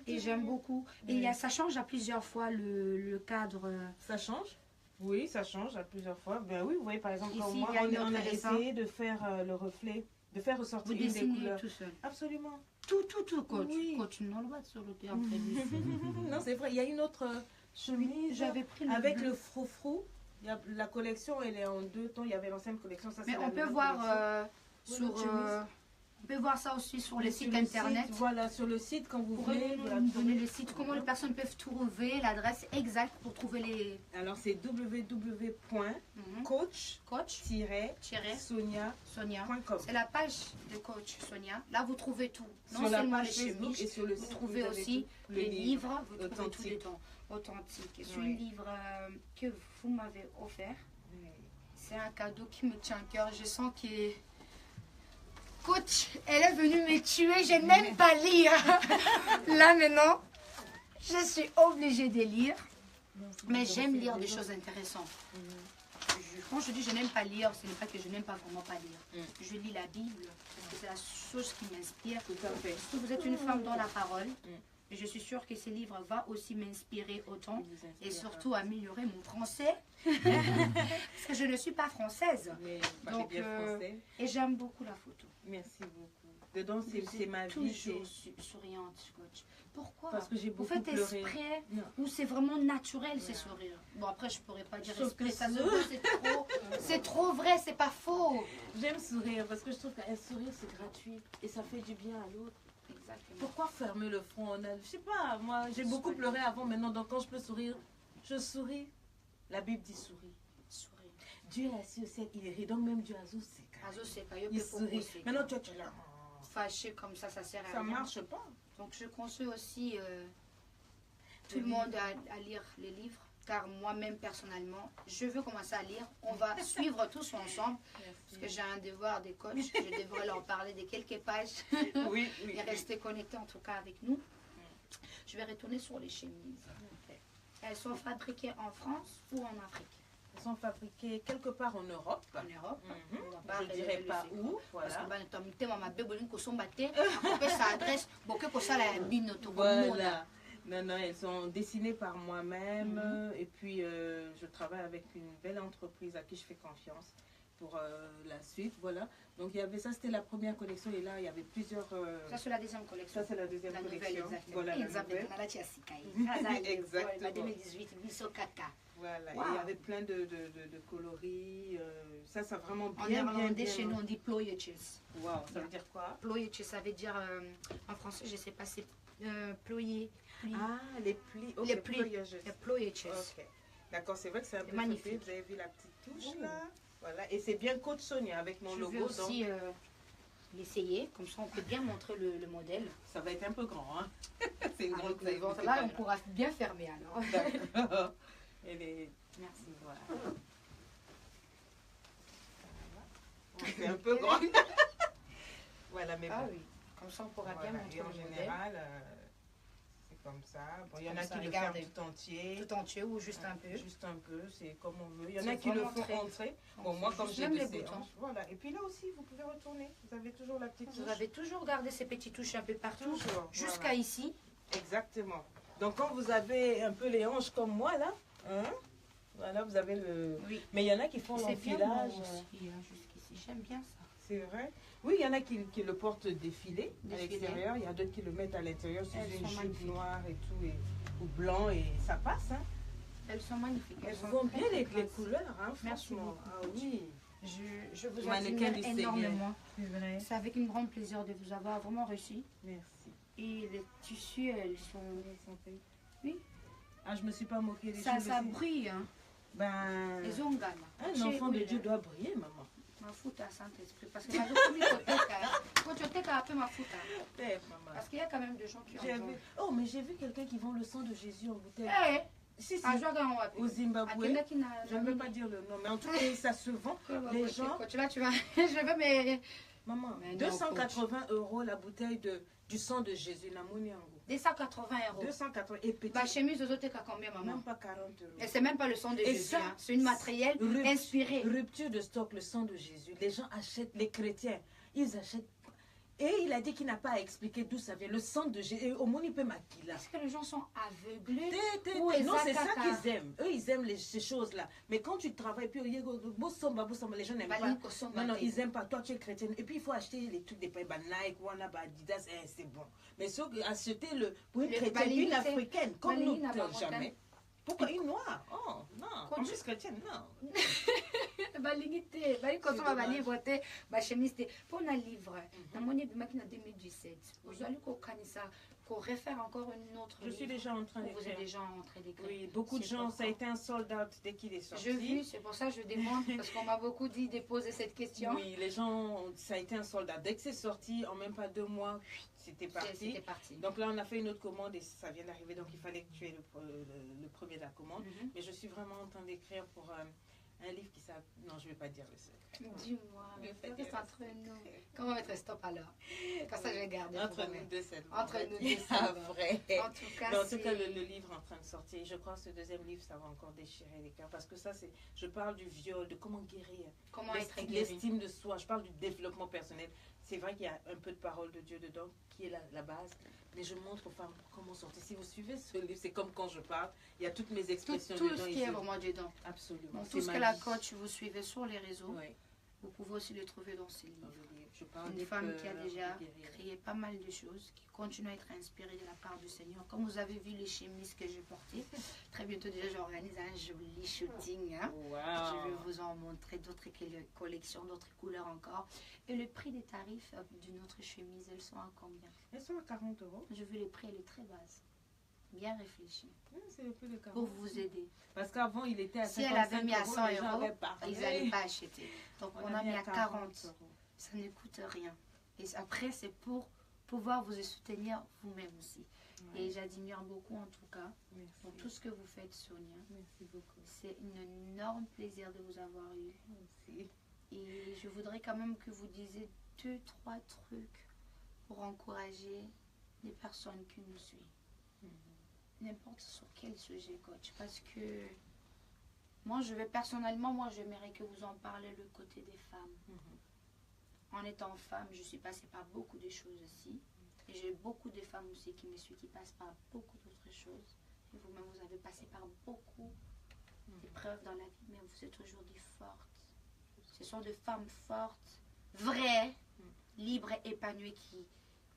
[SPEAKER 3] et j'aime beaucoup. Et ça change à plusieurs fois le cadre.
[SPEAKER 2] Ça change? Oui, ça change à plusieurs fois. Ben oui, vous voyez par exemple, ici, moi, on a essayé de faire le reflet, de faire ressortir une des couleurs.
[SPEAKER 3] Tout seul.
[SPEAKER 2] Absolument.
[SPEAKER 3] Tout, coach. Oui. Coach, non, le sur le terrain.
[SPEAKER 2] Non, c'est vrai. Il y a une autre chemise avec le froufrou. La collection, elle est en 2 tons. Il y avait l'ancienne collection. Ça,
[SPEAKER 3] mais on peut voir on peut voir ça aussi sur le site internet.
[SPEAKER 2] Voilà, sur le site, quand vous voulez.
[SPEAKER 3] Vous donner le site, comment les personnes peuvent trouver l'adresse exacte pour trouver les...
[SPEAKER 2] Alors, c'est www.coach-sonia.com.
[SPEAKER 3] C'est la page de Coach Sonia. Là, vous trouvez tout. Non seulement les chemises,
[SPEAKER 2] et sur le site,
[SPEAKER 3] vous trouvez aussi les livres, vous trouvez tout dedans.
[SPEAKER 1] authentique. C'est un
[SPEAKER 2] Oui.
[SPEAKER 1] livre que vous m'avez offert.
[SPEAKER 2] Oui.
[SPEAKER 1] C'est un cadeau qui me tient à cœur. Je sens que... Coach, elle est venue me tuer. Je n'aime pas lire. Là, maintenant, je suis obligée de lire. Mais j'aime lire des choses intéressantes. Quand je dis je n'aime pas lire, ce n'est pas que je n'aime pas vraiment pas lire. Je lis la Bible, parce que c'est la chose qui m'inspire.
[SPEAKER 2] Tout à fait.
[SPEAKER 1] Parce que vous êtes une femme dans la parole. Et je suis sûre que ce livre va aussi m'inspirer autant. Et surtout améliorer mon français. Parce que je ne suis pas française.
[SPEAKER 2] Mais
[SPEAKER 1] Donc,
[SPEAKER 2] bien français.
[SPEAKER 1] et j'aime beaucoup la photo.
[SPEAKER 2] Merci beaucoup. Dedans,
[SPEAKER 1] Vous
[SPEAKER 2] c'est
[SPEAKER 1] êtes
[SPEAKER 2] ma vie.
[SPEAKER 1] toujours
[SPEAKER 2] c'est-
[SPEAKER 1] souriante, coach. Pourquoi?
[SPEAKER 2] Parce que j'ai
[SPEAKER 1] Vous
[SPEAKER 2] beaucoup
[SPEAKER 1] faites
[SPEAKER 2] pleuré.
[SPEAKER 1] exprès
[SPEAKER 2] Non.
[SPEAKER 1] ou c'est vraiment naturel ces
[SPEAKER 2] Voilà.
[SPEAKER 1] sourires? Bon, après, je pourrais pas dire
[SPEAKER 2] Sauf que
[SPEAKER 1] exprès, ça se
[SPEAKER 2] ce-
[SPEAKER 1] voit, c'est trop vrai, c'est pas faux.
[SPEAKER 2] J'aime sourire parce que je trouve qu'un sourire, c'est gratuit et ça fait du bien à l'autre.
[SPEAKER 1] Exactement.
[SPEAKER 2] Pourquoi fermer le front? Je sais pas, moi, j'ai beaucoup
[SPEAKER 1] Sourire.
[SPEAKER 2] pleuré avant, maintenant, donc quand je peux sourire, je souris. La Bible dit souris.
[SPEAKER 1] Sourire.
[SPEAKER 2] Dieu est assis au ciel, il rit, donc même Dieu Azou, c'est grave.
[SPEAKER 1] Azo, c'est pas, yo,
[SPEAKER 2] Il
[SPEAKER 1] peut
[SPEAKER 2] sourit.
[SPEAKER 1] proposer.
[SPEAKER 2] Maintenant, toi, tu es là.
[SPEAKER 1] Fâché comme ça sert à
[SPEAKER 2] Ça
[SPEAKER 1] rien.
[SPEAKER 2] marche pas.
[SPEAKER 1] Donc, je conseille aussi tout le monde à lire les livres. Car moi-même, personnellement, je veux commencer à lire. On va suivre tous ensemble. Parce que j'ai un devoir des coachs. Je devrais leur parler de quelques pages.
[SPEAKER 2] Oui, oui.
[SPEAKER 1] Et rester connectés en tout cas avec nous. Je vais retourner sur les chemises. Elles sont fabriquées en France ou en Afrique?
[SPEAKER 2] Elles sont fabriquées quelque part en Europe.
[SPEAKER 1] En Europe.
[SPEAKER 2] Mhm.
[SPEAKER 1] On va pas
[SPEAKER 2] Je dirais
[SPEAKER 1] révéler
[SPEAKER 2] pas
[SPEAKER 1] le secret.
[SPEAKER 2] où.
[SPEAKER 1] Parce que
[SPEAKER 2] Voilà.
[SPEAKER 1] bana tomtema mabe bolingi kosomba te akope sa adresse boke kosala ya bino tokomona.
[SPEAKER 2] Voilà. Non, non, elles sont dessinées par moi-même. Et puis, je travaille avec une belle entreprise à qui je fais confiance pour la suite. Voilà. Donc, il y avait ça, c'était la première collection. Et là, il y avait plusieurs.
[SPEAKER 1] Ça c'est la deuxième collection.
[SPEAKER 2] Ça, c'est la deuxième
[SPEAKER 1] La nouvelle,
[SPEAKER 2] collection.
[SPEAKER 1] exactement.
[SPEAKER 2] Voilà, la
[SPEAKER 1] Exactement.
[SPEAKER 2] nouvelle.
[SPEAKER 1] Nalati ya sika ye.
[SPEAKER 2] Exactement.
[SPEAKER 1] La 2018, biso kaka.
[SPEAKER 2] Voilà.
[SPEAKER 1] Wow.
[SPEAKER 2] Et il y avait plein de coloris. Ça a vraiment
[SPEAKER 1] En
[SPEAKER 2] bien, bien,
[SPEAKER 1] néerlandais,
[SPEAKER 2] bien.
[SPEAKER 1] chez nous, on dit ployetjes.
[SPEAKER 2] Waouh, ça veut dire quoi?
[SPEAKER 1] Ployetjes, ça veut dire, en français, je sais pas, c'est ployer.
[SPEAKER 2] Ah, les plis. Ok,
[SPEAKER 1] Les plis.
[SPEAKER 2] pliages.
[SPEAKER 1] Les ployetjes.
[SPEAKER 2] Ok. D'accord, c'est vrai que c'est un peu
[SPEAKER 1] magnifique.
[SPEAKER 2] fait. Vous avez vu la petite touche
[SPEAKER 1] Oh.
[SPEAKER 2] là? Voilà. Et c'est bien Côte Sonia avec mon
[SPEAKER 1] Je
[SPEAKER 2] logo.
[SPEAKER 1] vais
[SPEAKER 2] Donc,
[SPEAKER 1] aussi l'essayer, comme ça on peut bien montrer le modèle.
[SPEAKER 2] ça va être un peu grand. Hein? C'est une grande
[SPEAKER 1] Avec le
[SPEAKER 2] taille.
[SPEAKER 1] ventre.
[SPEAKER 2] c'est
[SPEAKER 1] Là,
[SPEAKER 2] pas
[SPEAKER 1] on
[SPEAKER 2] grave.
[SPEAKER 1] pourra bien fermer alors.
[SPEAKER 2] D'accord. Elle est...
[SPEAKER 1] Merci.
[SPEAKER 2] Voilà. C'est un peu grand. Voilà, mais
[SPEAKER 1] Ah
[SPEAKER 2] bon.
[SPEAKER 1] oui, comme ça on pourra
[SPEAKER 2] Voilà.
[SPEAKER 1] bien
[SPEAKER 2] Et
[SPEAKER 1] montrer
[SPEAKER 2] en
[SPEAKER 1] le modèle.
[SPEAKER 2] général, c'est comme ça. Bon, il y en
[SPEAKER 1] Comme
[SPEAKER 2] a
[SPEAKER 1] ça,
[SPEAKER 2] qui
[SPEAKER 1] regardez.
[SPEAKER 2] le ferment tout entier.
[SPEAKER 1] Tout entier ou juste un peu.
[SPEAKER 2] Juste un peu, c'est comme on veut. Il y en
[SPEAKER 1] C'est
[SPEAKER 2] a qui le
[SPEAKER 1] vraiment
[SPEAKER 2] font
[SPEAKER 1] très-
[SPEAKER 2] entrer. Bon, moi, comme
[SPEAKER 1] Juste
[SPEAKER 2] j'ai
[SPEAKER 1] même
[SPEAKER 2] deux
[SPEAKER 1] les boutons.
[SPEAKER 2] séances. Voilà. Et puis là aussi, vous pouvez retourner. Vous avez toujours la petite
[SPEAKER 1] Vous
[SPEAKER 2] touche.
[SPEAKER 1] avez toujours gardé ces petites touches un peu partout,
[SPEAKER 2] Toujours.
[SPEAKER 1] jusqu'à
[SPEAKER 2] Voilà.
[SPEAKER 1] ici.
[SPEAKER 2] Exactement. Donc, quand vous avez un peu les hanches comme moi, là, hein, voilà, vous avez le...
[SPEAKER 1] Oui.
[SPEAKER 2] Mais il y en a qui font
[SPEAKER 1] C'est bien
[SPEAKER 2] l'enfilage.
[SPEAKER 1] bon aussi, hein, jusqu'ici. J'aime bien ça.
[SPEAKER 2] C'est vrai. Oui, il y en a qui le portent défilé à
[SPEAKER 1] Défilé.
[SPEAKER 2] l'extérieur. Il y a d'autres qui le mettent à l'intérieur sur
[SPEAKER 1] Elles
[SPEAKER 2] une
[SPEAKER 1] sont
[SPEAKER 2] jupe
[SPEAKER 1] magnifiques.
[SPEAKER 2] noire et tout, ou blanc, et ça passe. Hein.
[SPEAKER 1] Elles sont magnifiques.
[SPEAKER 2] Elles
[SPEAKER 1] sont
[SPEAKER 2] vont
[SPEAKER 1] très,
[SPEAKER 2] bien
[SPEAKER 1] très
[SPEAKER 2] les
[SPEAKER 1] classes.
[SPEAKER 2] couleurs, hein,
[SPEAKER 1] Merci
[SPEAKER 2] franchement.
[SPEAKER 1] beaucoup.
[SPEAKER 2] Ah oui.
[SPEAKER 1] Je vous
[SPEAKER 2] Mannequin
[SPEAKER 1] admire
[SPEAKER 2] du
[SPEAKER 1] énormément.
[SPEAKER 2] C'est vrai.
[SPEAKER 1] C'est avec un grand plaisir de vous avoir vraiment reçu.
[SPEAKER 2] Merci.
[SPEAKER 1] Et les tissus, elles sont... Oui.
[SPEAKER 2] Ah, je me suis pas moquée des
[SPEAKER 1] Ça,
[SPEAKER 2] choses
[SPEAKER 1] ça
[SPEAKER 2] aussi.
[SPEAKER 1] brille, hein.
[SPEAKER 2] Ben,
[SPEAKER 1] Les ongles.
[SPEAKER 2] un enfant de Dieu doit briller, maman.
[SPEAKER 1] Mafuta Saint-Esprit. Parce que ma quand tu t'es un peu mafuta.
[SPEAKER 2] Eh, maman.
[SPEAKER 1] Parce qu'il y a quand même des gens qui en
[SPEAKER 2] J'ai
[SPEAKER 1] ont.
[SPEAKER 2] vu- Oh, mais j'ai vu quelqu'un qui vend le sang de Jésus en bouteille.
[SPEAKER 1] Eh,
[SPEAKER 2] Si, si.
[SPEAKER 1] un jour, on va
[SPEAKER 2] Au Zimbabwe. Je ne veux pas dire le nom, mais en tout cas, ça se vend. Les gens,
[SPEAKER 1] Quand tu vas, je veux, mais.
[SPEAKER 2] maman,
[SPEAKER 1] Mais non,
[SPEAKER 2] 280 € la bouteille du sang de Jésus, Namoniango.
[SPEAKER 1] 280 €.
[SPEAKER 2] 280 et petit,
[SPEAKER 1] Ma chemise aux autres, à combien, maman?
[SPEAKER 2] même pas 40
[SPEAKER 1] Et
[SPEAKER 2] €.
[SPEAKER 1] c'est même pas le sang de
[SPEAKER 2] Et
[SPEAKER 1] Jésus.
[SPEAKER 2] ça,
[SPEAKER 1] Hein. C'est une matériel
[SPEAKER 2] rup-
[SPEAKER 1] inspiré.
[SPEAKER 2] Rupture de stock, le sang de Jésus. Les gens achètent, les chrétiens, ils achètent. Et il a dit qu'il n'a pas à expliquer d'où ça vient. Le sang de Jésus. Au monde, il peut maquiller.
[SPEAKER 1] Est-ce que les gens sont aveuglés?
[SPEAKER 2] Non, c'est ça
[SPEAKER 1] Ezakaka.
[SPEAKER 2] qu'ils aiment. Eux, ils aiment ces choses-là. Mais quand tu travailles, puis bossomba, les gens n'aiment pas.
[SPEAKER 1] Balinko Somba
[SPEAKER 2] Non, non,
[SPEAKER 1] te.
[SPEAKER 2] ils n'aiment pas. Toi, tu es chrétienne. Et puis, il faut acheter les trucs des pays, Nike, Wanaba, Adidas, c'est bon. Mais ceux qui acheter pour une
[SPEAKER 1] Le
[SPEAKER 2] chrétienne,
[SPEAKER 1] Balini,
[SPEAKER 2] une
[SPEAKER 1] c'est-
[SPEAKER 2] africaine, comme
[SPEAKER 1] Balini
[SPEAKER 2] nous,
[SPEAKER 1] n'a pas
[SPEAKER 2] jamais. Pourquoi une noire? Oh, non.
[SPEAKER 1] Quand
[SPEAKER 2] En
[SPEAKER 1] tu-
[SPEAKER 2] plus, chrétienne, non.
[SPEAKER 1] balingi te balingi kosomba
[SPEAKER 2] dommage.
[SPEAKER 1] balivre te bachemise te mpo na livre namoni ebimaki na 2017 ozwali kokanisa
[SPEAKER 3] Qu'on refaire encore une autre
[SPEAKER 2] Je suis
[SPEAKER 3] livre.
[SPEAKER 2] déjà en train
[SPEAKER 3] Ou vous êtes
[SPEAKER 2] d'écrire.
[SPEAKER 3] déjà en train d'écrire.
[SPEAKER 2] Oui, beaucoup de
[SPEAKER 3] C'est
[SPEAKER 2] gens,
[SPEAKER 3] pour
[SPEAKER 2] ça a été un sold out dès qu'il est sorti.
[SPEAKER 3] Je vu, c'est pour ça que je demande, parce qu'on m'a beaucoup dit de poser cette question.
[SPEAKER 2] Oui, les gens, ça a été un sold out. Dès que c'est sorti, en même pas 2 mois, c'était parti.
[SPEAKER 3] C'était parti.
[SPEAKER 2] Donc là, on a fait une autre commande et ça vient d'arriver. Donc il fallait que tu aies le premier de la commande.
[SPEAKER 3] Mhm.
[SPEAKER 2] Mais je suis vraiment en train d'écrire pour un livre qui s'appelle... Non, je ne vais pas dire le secret.
[SPEAKER 3] Dis-moi,
[SPEAKER 2] Je vais pas
[SPEAKER 3] reste
[SPEAKER 2] dire
[SPEAKER 3] entre nous. Comment mettre stop alors? Comme ça, je vais garder. pour
[SPEAKER 2] Entre
[SPEAKER 3] moi.
[SPEAKER 2] nous deux, c'est
[SPEAKER 3] Entre nous deux, ça va.
[SPEAKER 2] après.
[SPEAKER 3] En tout cas,
[SPEAKER 2] Mais en tout cas,
[SPEAKER 3] c'est-
[SPEAKER 2] le livre est en train de sortir. Je crois que ce deuxième livre, ça va encore déchirer les cœurs. Parce que ça, c'est... Je parle du viol, de comment guérir.
[SPEAKER 3] comment être guéri.
[SPEAKER 2] L'estime de soi. Je parle du développement personnel. C'est vrai qu'il y a un peu de parole de Dieu dedans, qui est la base. Mais je montre aux femmes comment sortir. Si vous suivez ce livre, c'est comme quand je parle. Il y a toutes mes
[SPEAKER 3] Tout,
[SPEAKER 2] expressions
[SPEAKER 3] tout
[SPEAKER 2] dedans.
[SPEAKER 3] ce
[SPEAKER 2] et
[SPEAKER 3] qui est
[SPEAKER 2] je-
[SPEAKER 3] vraiment dedans.
[SPEAKER 2] Absolument.
[SPEAKER 3] Bon,
[SPEAKER 2] C'est
[SPEAKER 3] tout ce
[SPEAKER 2] ma
[SPEAKER 3] que la
[SPEAKER 2] vie.
[SPEAKER 3] coach vous suivez sur les réseaux,
[SPEAKER 2] Ouais,
[SPEAKER 3] vous pouvez aussi le trouver dans ces livres.
[SPEAKER 2] dans le livre. Je parle
[SPEAKER 3] Une
[SPEAKER 2] de
[SPEAKER 3] femme qui a
[SPEAKER 2] peur,
[SPEAKER 3] déjà
[SPEAKER 2] de guérir.
[SPEAKER 3] créé pas mal de choses, qui continue à être inspirée de la part du Seigneur. Comme vous avez vu les chemises que j'ai portées, très bientôt déjà j'organise un joli shooting. Hein. Je vais
[SPEAKER 2] Wow.
[SPEAKER 3] vous en montrer d'autres collections, d'autres couleurs encore. Et le prix des tarifs d'une autre chemise, elles sont à combien?
[SPEAKER 2] Elles sont à 40 euros.
[SPEAKER 3] Je veux les prix, elle est très basse. Bien réfléchi.
[SPEAKER 2] C'est le prix de 40
[SPEAKER 3] Pour vous aider.
[SPEAKER 2] Parce qu'avant, il était à
[SPEAKER 3] Si elle
[SPEAKER 2] 55
[SPEAKER 3] avait mis à 100
[SPEAKER 2] les gens
[SPEAKER 3] euros,
[SPEAKER 2] avaient parlé.
[SPEAKER 3] ils n'allaient pas acheter. Donc on a mis à 40.
[SPEAKER 2] euros.
[SPEAKER 3] Ça ne coûte rien. Et après, c'est pour pouvoir vous soutenir vous-même aussi.
[SPEAKER 2] Ouais.
[SPEAKER 3] Et j'admire beaucoup en tout cas
[SPEAKER 2] Merci.
[SPEAKER 3] pour tout ce que vous faites, Sonia.
[SPEAKER 2] Merci beaucoup.
[SPEAKER 3] C'est un énorme plaisir de vous avoir eu.
[SPEAKER 2] Merci.
[SPEAKER 3] Et je voudrais quand même que vous disiez 2-3 trucs pour encourager les personnes qui nous suivent. N'importe sur quel sujet, coach. Parce que moi, personnellement, j'aimerais que vous en parlez le côté des femmes. En étant femme, je suis passée par beaucoup de choses aussi. Et j'ai beaucoup de femmes aussi qui me suivent, qui passent par beaucoup d'autres choses. Et vous-même, vous avez passé par beaucoup d'épreuves dans la vie, mais vous êtes aujourd'hui forte. Ce sont des femmes fortes, vraies, libres et épanouies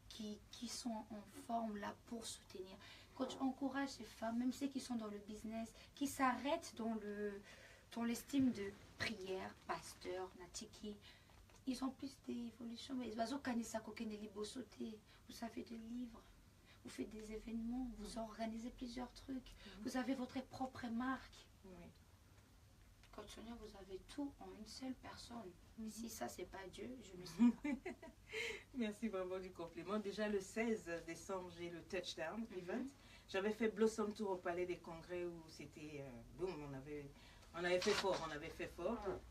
[SPEAKER 3] qui sont en forme là pour soutenir. Coach, encourage ces femmes, même ceux qui sont dans le business, qui s'arrêtent dans l'estime de prière, pasteur, natiki. Ils ont plus d'évolution, mais ils ont kanisa kokene sauter. Vous avez des livres, vous faites des événements, vous organisez plusieurs trucs, vous avez votre propre marque.
[SPEAKER 2] Oui.
[SPEAKER 3] Coach Sonia, vous avez tout en une seule personne. Si ça, c'est pas Dieu, je ne sais pas.
[SPEAKER 2] Merci vraiment du compliment. Déjà le 16 décembre, j'ai le Touchdown Event. J'avais fait Blossom Tour au Palais des Congrès où c'était... boum, on avait fait fort.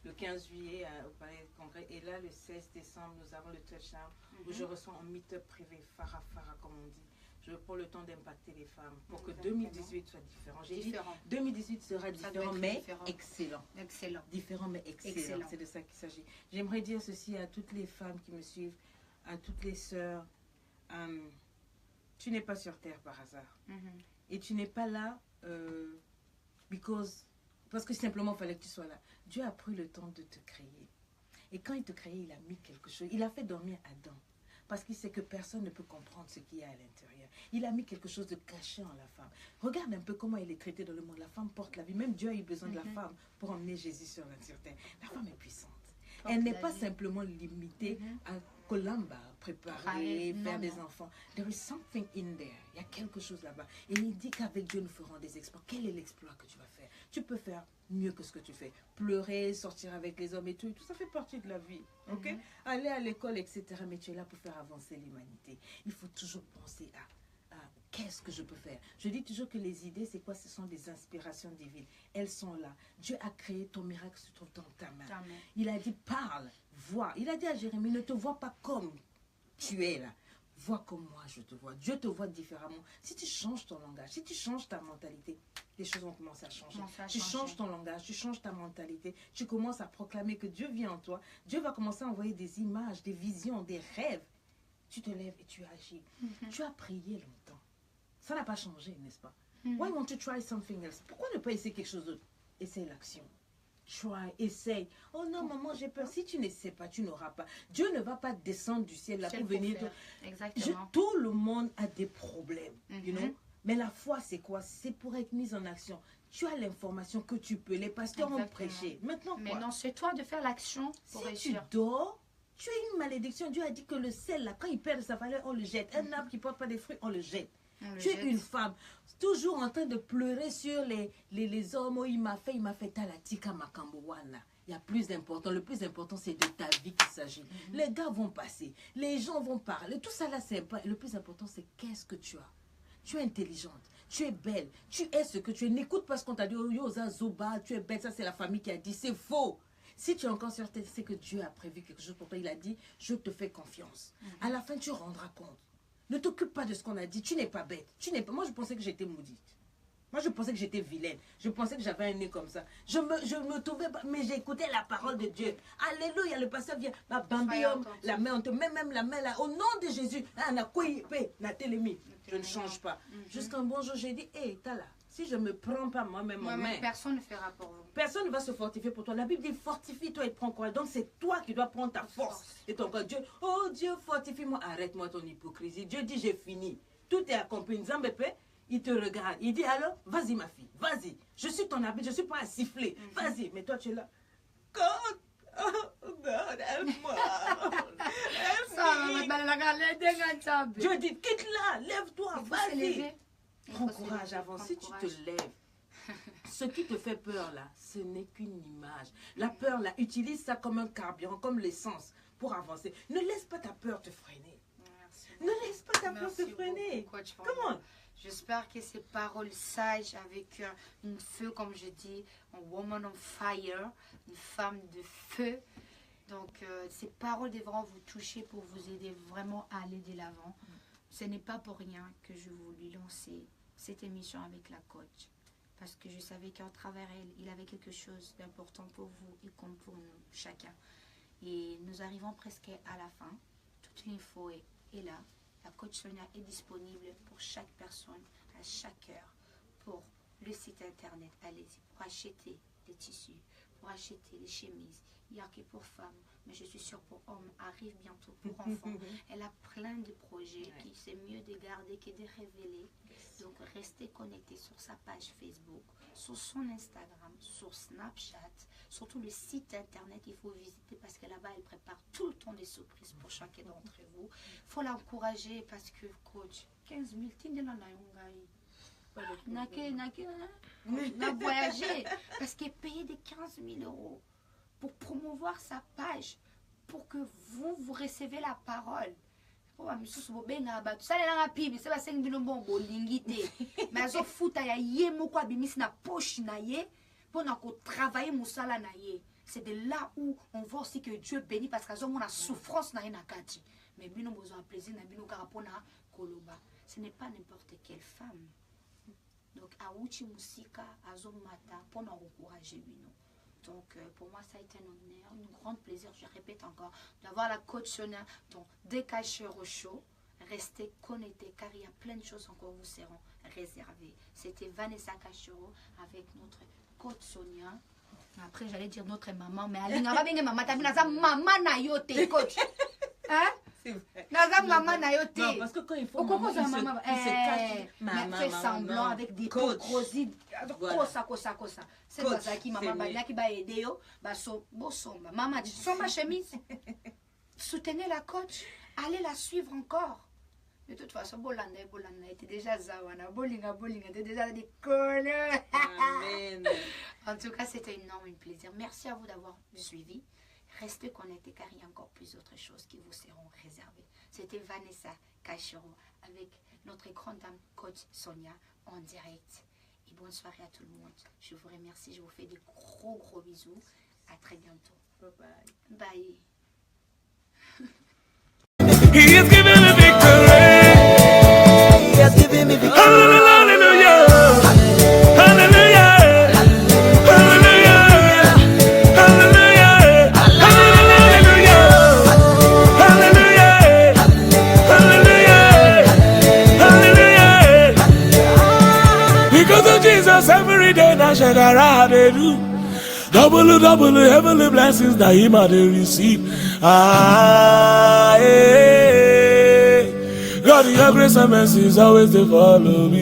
[SPEAKER 2] Le 15 juillet au Palais des Congrès. Et là, le 16 décembre, nous avons le Touchdown où je reçois un meet-up privé, Farah, comme on dit. Je prends le temps d'impacter les femmes pour que 2018 soit différent. J'ai dit
[SPEAKER 3] Différent.
[SPEAKER 2] 2018 sera
[SPEAKER 3] Ça doit
[SPEAKER 2] différent,
[SPEAKER 3] être
[SPEAKER 2] mais
[SPEAKER 3] différent.
[SPEAKER 2] excellent.
[SPEAKER 3] Excellent.
[SPEAKER 2] Différent mais excellent.
[SPEAKER 3] Excellent.
[SPEAKER 2] C'est de ça qu'il s'agit. J'aimerais dire ceci à toutes les femmes qui me suivent, à toutes les sœurs. Tu n'es pas sur terre par hasard. Et tu n'es pas là parce que simplement il fallait que tu sois là. Dieu a pris le temps de te créer. Et quand il te créait, il a mis quelque chose. Il a fait dormir Adam. Parce qu'il sait que personne ne peut comprendre ce qu'il y a à l'intérieur. Il a mis quelque chose de caché en la femme. Regarde un peu comment il est traité dans le monde. La femme porte la vie. Même Dieu a eu besoin de la femme pour emmener Jésus sur la terre. La femme est puissante. Elle n'est pas simplement limitée à Colamba, préparer, faire des enfants. There is something in there. Il y a quelque chose là-bas. Et il dit qu'avec Dieu, nous ferons des exploits. Quel est l'exploit que tu vas faire? Tu peux faire mieux que ce que tu fais. Pleurer, sortir avec les hommes et tout ça fait partie de la vie. Ok? Aller à l'école, etc. Mais tu es là pour faire avancer l'humanité. Il faut toujours penser à qu'est-ce que je peux faire? Je dis toujours que les idées, c'est quoi? Ce sont des inspirations divines. Elles sont là. Dieu a créé ton miracle, se trouve dans ta main. Il a dit, parle, vois. Il a dit à Jérémie, ne te vois pas comme tu es là. Vois comme moi je te vois. Dieu te voit différemment. Si tu changes ton langage, si tu changes ta mentalité, les choses vont commencer à changer. Tu changes ton langage, tu changes ta mentalité. Tu commences à proclamer que Dieu vit en toi. Dieu va commencer à envoyer des images, des visions, des rêves. Tu te lèves et tu agis. Tu as prié longtemps. Ça n'a pas changé, n'est-ce pas? Why won't you try something else? Pourquoi ne pas essayer quelque chose d'autre? Essaye l'action. Try, essaye. Oh non, maman, j'ai peur. Si tu n'essaies pas, tu n'auras pas. Dieu ne va pas descendre du ciel là pour venir.
[SPEAKER 3] Exactement.
[SPEAKER 2] Tout le monde a des problèmes, you know? Mais la foi, c'est quoi? C'est pour être mise en action. Tu as l'information que tu peux. Les pasteurs ont prêché. Maintenant,
[SPEAKER 3] mais
[SPEAKER 2] quoi?
[SPEAKER 3] non, c'est toi de faire l'action pour
[SPEAKER 2] Si tu
[SPEAKER 3] réussir.
[SPEAKER 2] dors, Tu es une malédiction. Dieu a dit que le sel, là, quand il perd sa valeur, on le jette. Un arbre qui ne porte pas des fruits, on le jette. Tu es une femme, toujours en train de pleurer sur les hommes. Oh, il m'a fait talatika makambowana. Il y a plus important. Le plus important, c'est de ta vie qu'il s'agit. Les gars vont passer. Les gens vont parler. Tout ça là, c'est pas. Le plus important, c'est qu'est-ce que tu as. Tu es intelligente. Tu es belle. Tu es ce que tu es. N'écoute pas ce qu'on t'a dit. Oh, Yosa Zoba, tu es belle. Ça, c'est la famille qui a dit. C'est faux. Si tu es encore sur tête, c'est que Dieu a prévu quelque chose pour toi. Il a dit, je te fais confiance. À la fin, tu rendras compte. Ne t'occupe pas de ce qu'on a dit. Tu n'es pas bête. Moi, je pensais que j'étais maudite. Moi, je pensais que j'étais vilaine. Je pensais que j'avais un nez comme ça. Je me trouvais pas. Mais j'écoutais la parole de Dieu. Alléluia. Le pasteur vient. La main, on te met même la main là. Au nom de Jésus. Je ne change pas. Jusqu'un bon jour, j'ai dit, hé, t'as là. Si je ne me prends pas moi-même en main,
[SPEAKER 3] personne ne fera pour vous.
[SPEAKER 2] Personne ne va se fortifier pour toi. La Bible dit fortifie-toi et prends courage. Donc c'est toi qui dois prendre ta force. Et ton corps. Dieu, oh Dieu, fortifie-moi. Arrête-moi ton hypocrisie. Dieu dit j'ai fini. Tout est accompli. Il te regarde. Il dit alors, vas-y ma fille, vas-y. Je suis ton arbitre, je ne suis pas à siffler. Vas-y. Mais toi tu es là. God, oh God, aide-moi. Dieu dit quitte-la, lève-toi, vas-y. Prends courage, avance. Si tu te lèves, ce qui te fait peur là, ce n'est qu'une image. La peur là, utilise ça comme un carburant, comme l'essence pour avancer. Ne laisse pas ta peur te freiner. Ne laisse pas ta peur te freiner. Comment?
[SPEAKER 3] J'espère que ces paroles sages avec une feu, comme je dis, un woman on fire, une femme de feu. Donc, ces paroles devront vous toucher pour vous aider vraiment à aller de l'avant. Ce n'est pas pour rien que je voulais lancer cette émission avec la coach. Parce que je savais qu'à travers elle, il avait quelque chose d'important pour vous et comme pour nous, chacun. Et nous arrivons presque à la fin. Toute l'info est là. La coach Sonia est disponible pour chaque personne, à chaque heure, pour le site internet. Allez-y, pour acheter des tissus, pour acheter des chemises. Il n'y a que pour femmes, mais je suis sûre pour hommes, arrive bientôt pour enfants. Elle a plein de projets qui c'est mieux de garder que de révéler. Donc restez connectés sur sa page Facebook, sur son Instagram, sur Snapchat, surtout le site internet. Il faut visiter parce que là-bas elle prépare tout le temps des surprises pour chacun d'entre vous. Il faut l'encourager parce que coach, 15 000 n'a voyagé parce qu'elle payait des 15 000 € pour promouvoir sa page, pour que vous recevez la parole. C'est de là où on voit aussi que Dieu bénit parce que on a souffrance na nakati. Mais bino besoin plaisir na bino karapona koloba. Ce n'est pas n'importe quelle femme. Donc auchi musika azomata pour nous encourager bino. Donc pour moi ça a été un honneur, un grand plaisir, je répète encore, d'avoir la coach Sonia dans Décacheur au show. Restez connectés car il y a plein de choses encore vous seront réservées. C'était Vanessa Cachero avec notre coach Sonia. Après j'allais dire notre maman, mais Aline va bien maman, t'as vu maman na yote coach. Hein?
[SPEAKER 2] C'est vrai.
[SPEAKER 3] Maman na yote.
[SPEAKER 2] Non, parce que quand il faut
[SPEAKER 3] maman, il
[SPEAKER 2] se cache.
[SPEAKER 3] Maman fait semblant avec des hypocrisies. Cosa. C'est pas ça qui maman va qui va aider yo, ba so bosomba. Maman dit somba chemise. Soutenez la coach, allez la suivre encore. De toute façon, Bolanda était déjà Zawana, Bolinga, était déjà des connes.
[SPEAKER 2] Amen.
[SPEAKER 3] En tout cas, c'était énorme plaisir. Merci à vous d'avoir suivi. Restez connectés car il y a encore plus d'autres choses qui vous seront réservées. C'était Vanessa Cachero avec notre grande dame coach Sonia en direct. Et bonne soirée à tout le monde. Je vous remercie, je vous fais des gros bisous. À très bientôt.
[SPEAKER 2] Bye.
[SPEAKER 3] Bye.
[SPEAKER 4] He has given me victory.
[SPEAKER 5] He has given me victory.
[SPEAKER 4] Hallelujah. Hallelujah. Hallelujah. Hallelujah. Hallelujah. Hallelujah. Hallelujah. Hallelujah. Because of Jesus, every day na shagara they do. Double heavenly blessings that him I they receive. God, your grace and mercy is always to follow me.